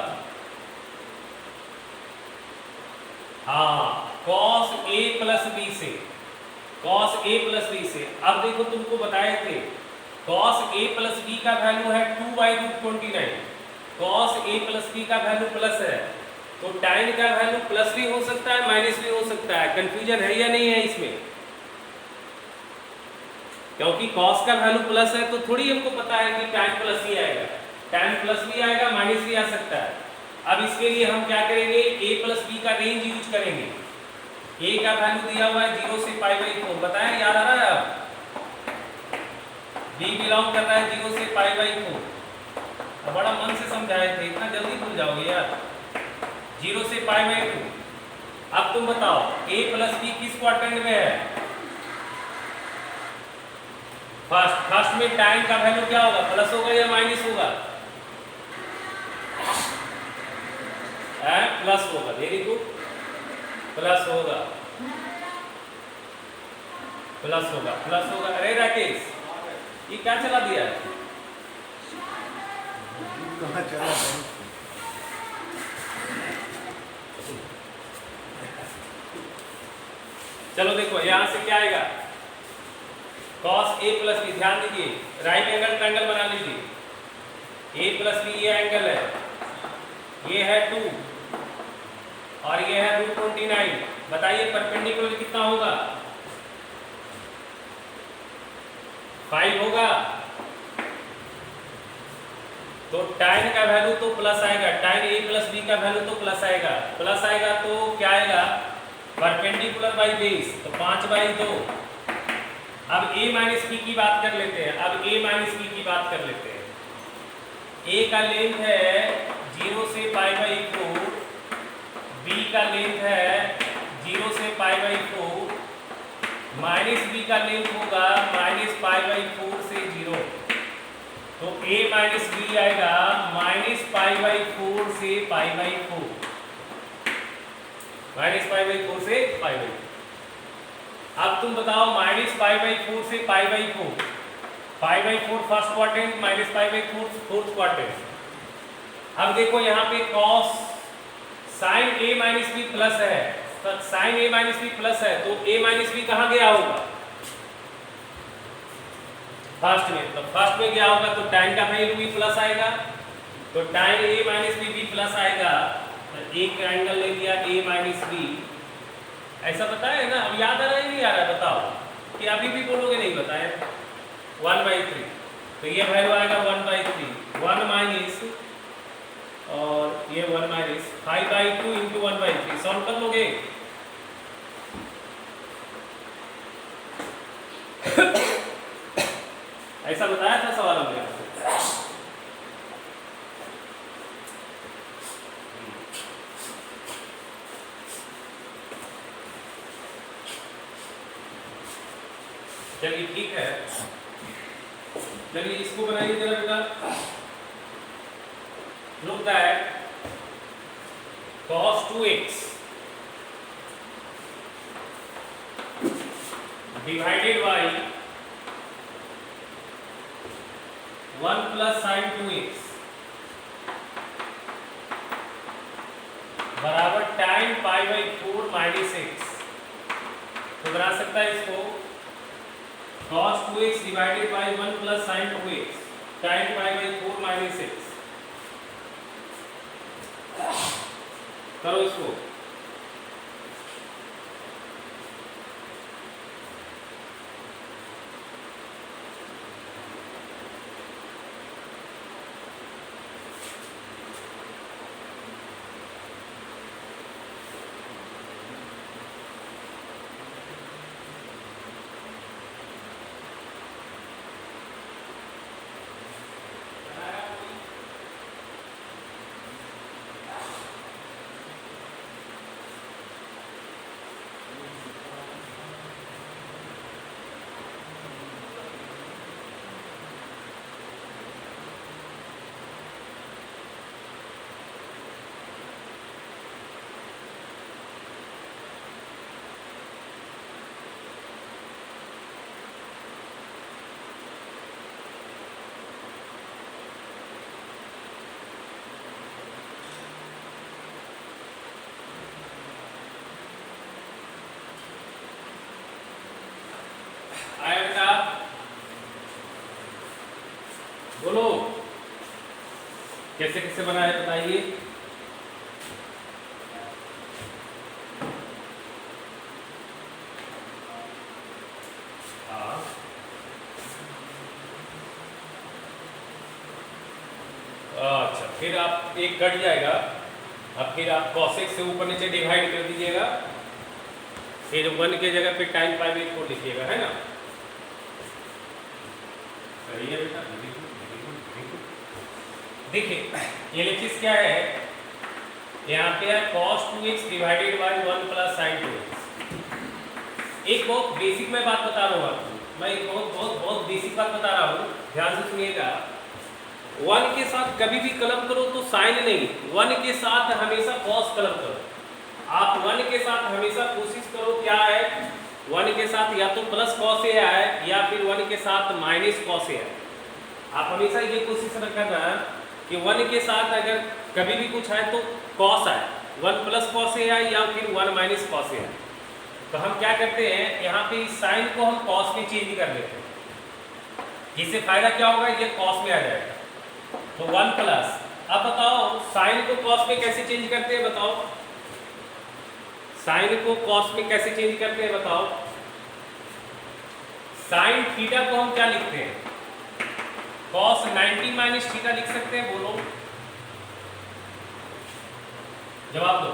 हाँ cos a प्लस b से, cos a प्लस b से। अब देखो तुमको बताए थे cos a प्लस b का वैल्यू है 2/√29, cos a प्लस b का वैल्यू प्लस है, तो tan का वैल्यू प्लस भी हो सकता है माइनस भी हो सकता है। कंफ्यूजन है या नहीं है इसमें? क्योंकि cos का वैल्यू प्लस है तो थोड़ी हमको पता है कि tan प्लस ही आएगा, tan प्लस भी आएगा माइनस भी आ सकता है। अब इसके लिए हम क्या करेंगे, a प्लस b का रेंज यूज करेंगे। a का वैल्यू दिया हुआ है 0 से π/4, बताएं याद आ रहा है? अब b बिलोंग कर रहा है 0 से π/4। अब बड़ा मन से समझाए थे, इतना जल्दी भूल जाओगे यार। 0 से π/4। अब तुम बताओ a प्लस b किस क्वाड्रेंट में है? फर्स्ट में टाइम का वैल्यू क्या होगा, प्लस होगा या माइनस होगा? प्लस होगा, वेरी गुड, प्लस होगा, प्लस होगा, प्लस होगा। अरे राकेश, ये क्या चला दिया है? कहाँ चला? चलो देखो यहां से क्या आएगा, cos a प्लस बी, ध्यान दीजिए राइट एंगल ट्रायंगल बना लीजिए। a प्लस बी ये एंगल है, ये है 2 और ये है √29। बताइए परपेंडिकुलर कितना होगा? 5 होगा। तो tan का वैल्यू तो प्लस आएगा, tan a प्लस बी का वैल्यू तो प्लस आएगा, प्लस आएगा तो क्या आएगा, परपेंडिकुलर बाई बेस, तो 5/2। अब a माइनस बी की बात कर लेते हैं, अब a माइनस बी की बात कर लेते हैं। a का लेंथ है 0 से π/4, b का लेंथ है 0 से π/4, माइनस b का लेंथ होगा -π/4 से 0। तो a माइनस बी आएगा -π/4 से π/4, -π/4 से π/4। अब तुम बताओ -π/4 से π/4, π/4 फर्स्ट क्वाड्रेंट, -π/4 फोर्थ क्वाड्रेंट। अब देखो यहाँ पे cos sin a minus B plus है, तो sin a minus B plus है, तो a माइनस बी कहाँ गया होगा? फर्स्ट में, तो फर्स्ट में गया होगा तो tan का वैल्यू भी प्लस आएगा, तो tan a माइनस बी भी प्लस आएगा। तो एक एंगल ले लिया a माइनस बी, ऐसा बताया ना? अब याद आ रहा है नहीं आ रहा है? बताओ कि अभी भी बोलोगे नहीं बताया। 1/3, तो ये वैल्यू आएगा 1/3, 1 माइनस और ये 1 माइनस 5/2 इंटू 1/3। सॉल्व कर लोगे? ऐसा बताया था सवाल हमने। चलिए ठीक है, चलिए इसको बनाइए जरा बेटा। Look that cos 2x divided by 1 plus sin 2x बराबर tan π/4 माइनस x। तो बना सकता है इसको cos 2x divided by 1 plus sin 2x tan π/4 minus x। करो इसको। आया बेटा, बोलो कैसे कैसे बना है बताइए। अच्छा, फिर आप एक कट जाएगा, अब फिर आप cos x से ऊपर नीचे डिवाइड कर दीजिएगा, फिर 1 के जगह पे tan π/4 लिखिएगा, है ना? सही है बेटा, देखिए ये चीज क्या है, यहाँ पे है cos 2x divided by 1 plus sin 2x। एक बहुत बेसिक मैं बात बता रहा हूँ आपको, मैं एक बहुत बेसिक बात बता रहा हूँ, ध्यान से सुनिएगा। 1 के साथ कभी भी कलम करो तो साइन नहीं, 1 के साथ हमेशा कॉस कलम करो। आप 1 के साथ हमेशा कोशिश करो क्या है, 1 के साथ या तो प्लस कॉस ए आए या फिर 1 के साथ माइनस कॉस ए आए। आप हमेशा ये कोशिश करना कि 1 के साथ अगर कभी भी कुछ आए तो कॉस आए, 1 प्लस कॉस ए आए या फिर 1 माइनस कॉस ए आए। तो हम क्या करते हैं, यहाँ पे इस साइन को हम कॉस में चेंज कर लेते हैं। इससे फायदा क्या होगा, ये कॉस में आ जाएगा। तो 1 प्लस, अब बताओ साइन को कॉस में कैसे चेंज करते हैं, बताओ साइन को कॉस में कैसे चेंज करते हैं, बताओ। साइन थीटा को हम क्या लिखते हैं, कॉस 90 माइनस थीटा लिख सकते हैं, बोलो जवाब दो।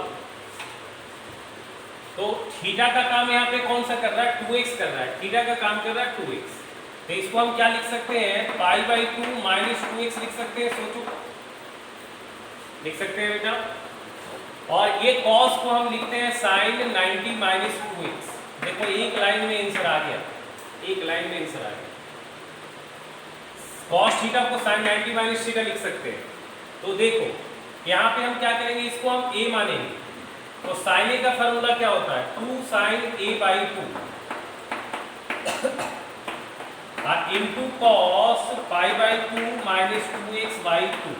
तो थीटा का काम यहाँ पे कौन सा कर रहा है, 2x कर रहा है, थीटा का काम कर रहा है 2x। तो इसको हम क्या लिख सकते हैं, π/2 माइनस 2x लिख सकते हैं, सोचो लिख सकते हैं बेटा। और ये cos को हम लिखते हैं sin 90 माइनस 2x। देखो एक लाइन में आंसर आ गया, एक लाइन में आंसर आ गया। cos थीटा को sin 90 माइनस थीटा लिख सकते हैं। तो देखो यहाँ पे हम क्या करेंगे, इसको हम a मानेंगे। तो साइन ए का फॉर्मूला क्या होता है, 2 sin a/2 और इनटू cos π/2 माइनस 2x/2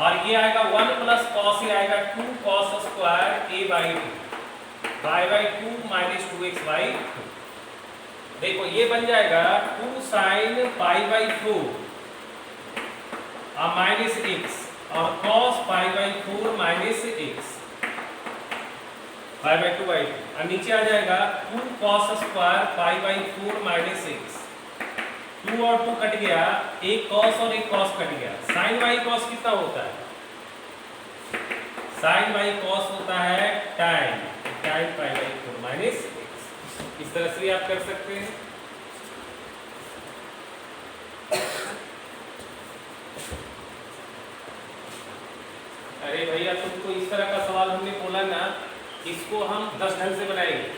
और ये आएगा 1 प्लस cos ए आएगा 2 cos square a/2 π/2 minus 2x/2। देखो ये बन जाएगा 2 sin π/4 और माइनस x और cos π/4 माइनस x π/2 और नीचे आ जाएगा 2 cos स्क्वायर π/4 माइनस x। 2 और 2 कट गया, एक cos और एक cos कट गया। sin y cos कितना होता है, sin y cos होता है tan π/4 माइनस x। इस तरह से भी आप कर सकते हैं। अरे भैया तुमको इस तरह का सवाल हमने बोला ना, इसको हम 10 ढंग से बनाएंगे।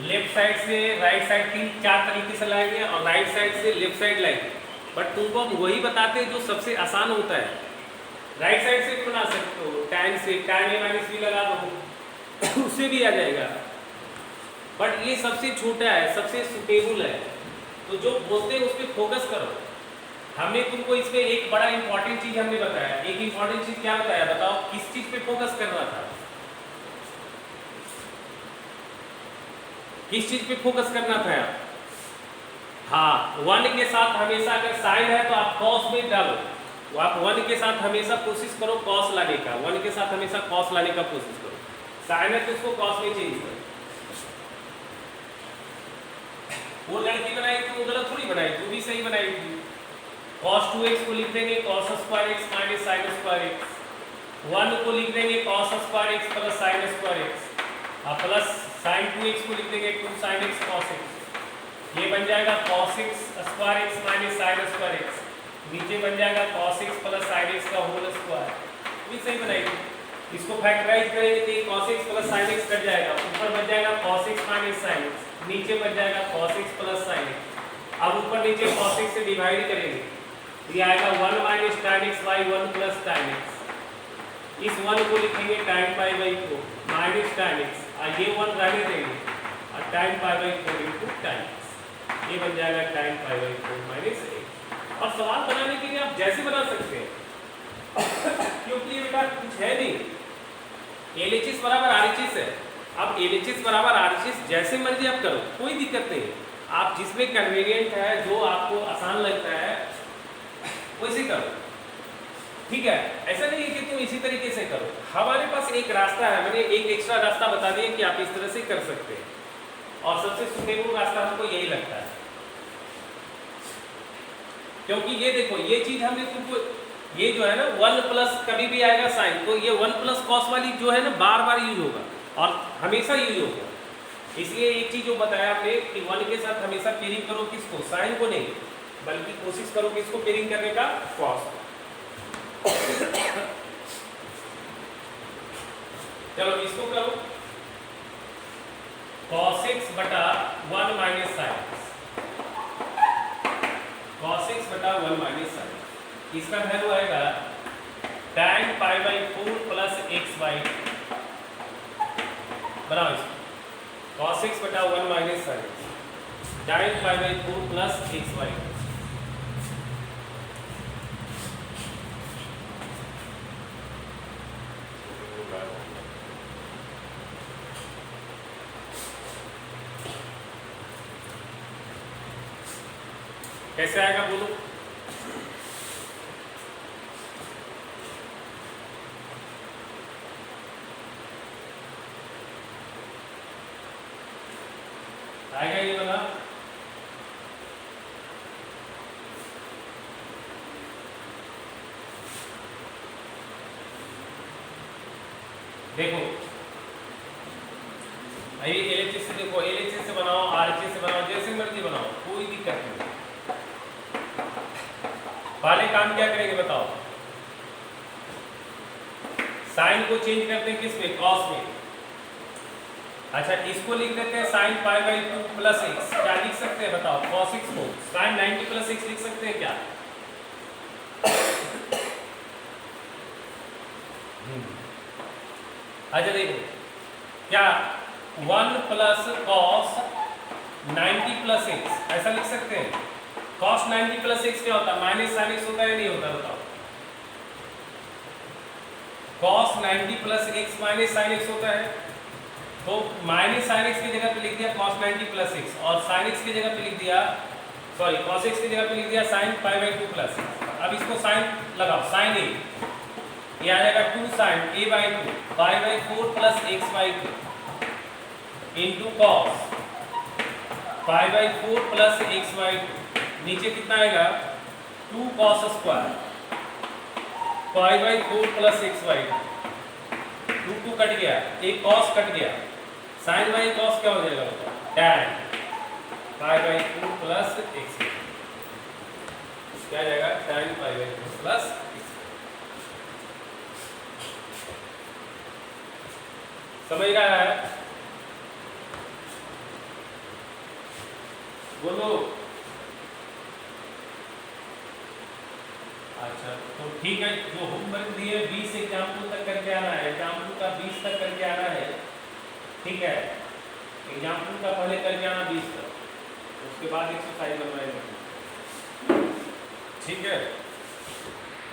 लेफ्ट साइड से राइट साइड 3-4 तरीके से लाएंगे और राइट साइड से लेफ्ट साइड लाएंगे। बट तुमको हम वही बताते हैं जो सबसे आसान होता है। राइट साइड से भी बना सकते हो, tan से tan a माइनस b लगा दो उससे भी आ जाएगा। बट ये सबसे छोटा है, सबसे सुटेबल है। तो जो बोलते हैं उस पर फोकस करो। हमने तुमको इसमें एक बड़ा इंपॉर्टेंट चीज हमने बताया। एक इंपॉर्टेंट चीज क्या बताया, बताओ किस चीज पे फोकस करना था, किस चीज पे फोकस करना था। हाँ 1 के साथ हमेशा अगर साइन है तो आप cos में डालो। तो आप 1 के साथ हमेशा कोशिश करो cos लाने का, 1 के साथ हमेशा cos लाने का कोशिश करो। साइन है तो उसको cos में चेंज करो। वो लड़की बनाई थी वो गलत थोड़ी बनाई थी, वो भी सही बनाई थी। cos 2x को लिख देंगे cos square x minus sin square x। 1 को लिख देंगे cos square x plus sin square x और प्लस sin 2x को लिख देंगे 2 sin x cos x। ये बन जाएगा cos x square x minus sin square x। नीचे बन जाएगा cos x plus sin x का होल स्क्वायर। ये सही बनाएगी। इसको फैक्टराइज करेंगे तो ये cos x plus sin x cut जाएगा, ऊपर बन जाएगा cos x minus sin x, नीचे बन जाएगा cos x plus sin x। अब ऊपर नीचे cos x से डिवाइड करेंगे, ये आएगा 1 minus tan x by 1 plus tan x। इस 1 को लिखेंगे tan π/4 माइनस tan x और ये 1 रहने देंगे और tan π/4 इनटू tan x। ये बन जाएगा tan π/4 माइनस x। और सवाल बनाने के लिए आप जैसे बना सकते हैं क्योंकि ये बेटा कुछ है नहीं, LHS बराबर RHS है। अब LHS बराबर RHS जैसे मर्जी आप करो, कोई दिक्कत नहीं। आप जिसमें कन्वीनियंट है, जो आपको आसान लगता है वैसे करो, ठीक है। ऐसा नहीं है कि तुम इसी तरीके से करो। हमारे पास एक रास्ता है, मैंने एक एक्स्ट्रा रास्ता बता दिया कि आप इस तरह से कर सकते हैं और सबसे सुटेबल रास्ता हमको यही लगता है। क्योंकि ये देखो ये चीज हमने तुमको, ये जो है ना 1 प्लस कभी भी आएगा साइन, तो ये 1 प्लस कॉस वाली जो है ना बार बार यूज होगा और हमेशा यूज होगा। इसलिए एक चीज जो बताया हमने कि 1 के साथ हमेशा पेयरिंग करो, किसको, साइन को नहीं, बल्कि कोशिश करो किसको पेयरिंग करने का, कॉस। चलो इसको करो cos x बटा 1 माइनस sin x। बटा 1 माइनस साइन। इसका वैल्यू आएगा tan pi by 4 plus x by, बनाओ इसको, cos x बटा 1 minus sine tan pi by 4 plus x by. कैसे आएगा बोलो? आएगा ये वाला? देखो ये एलएचएस से, देखो एलएचएस से बनाओ, आरएचएस से बनाओ, जैसे मर्जी बनाओ, कोई दिक्कत नहीं। पहले काम क्या करेंगे बताओ? साइन को चेंज करते हैं किस में? कॉस में। अच्छा इसको लिख देते हैं sine pi by 2 plus x. क्या लिख सकते हैं बताओ? कॉस एक्स को साइन 90 प्लस एक्स लिख सकते हैं क्या? अच्छा देखो क्या 1 प्लस कॉस 90 प्लस एक्स ऐसा लिख सकते हैं? कॉस 90 प्लस एक्स क्या होता है? माइनस साइन एक्स होता है या नहीं होता बताओ? Cos 90 plus x minus sine x होता है, तो माइनस साइन एक्स की जगह पे लिख दिया cos 90 प्लस एक्स, और साइन एक्स की जगह पे लिख दिया, सॉरी cos एक्स की जगह पे लिख दिया sine pi by 2 plus x. अब इसको साइन लगाओ, साइन ए, ये आ जाएगा 2 sine a by 2 pi by 4 plus x by 2 into cos pi by 4 plus x by 2, नीचे कितना आएगा? 2 cos square pi by 4 plus x by 2, 2 cut गया, एक कॉस कट गया, साइन बाई कॉस क्या हो जाएगा बताओ? tan pi by 4 plus x, क्या जाएगा? tan pi by 4 plus x. समझ रहा है? बोलो। अच्छा तो ठीक है, जो होमवर्क दिए 20 एग्जाम्पल तक करके आना है, एग्जाम्पल का 20 तक करके आना है, ठीक है? एग्जाम्पल का पहले करके आना 20 तक, उसके बाद एक्सरसाइज बनवाएंगे, ठीक है?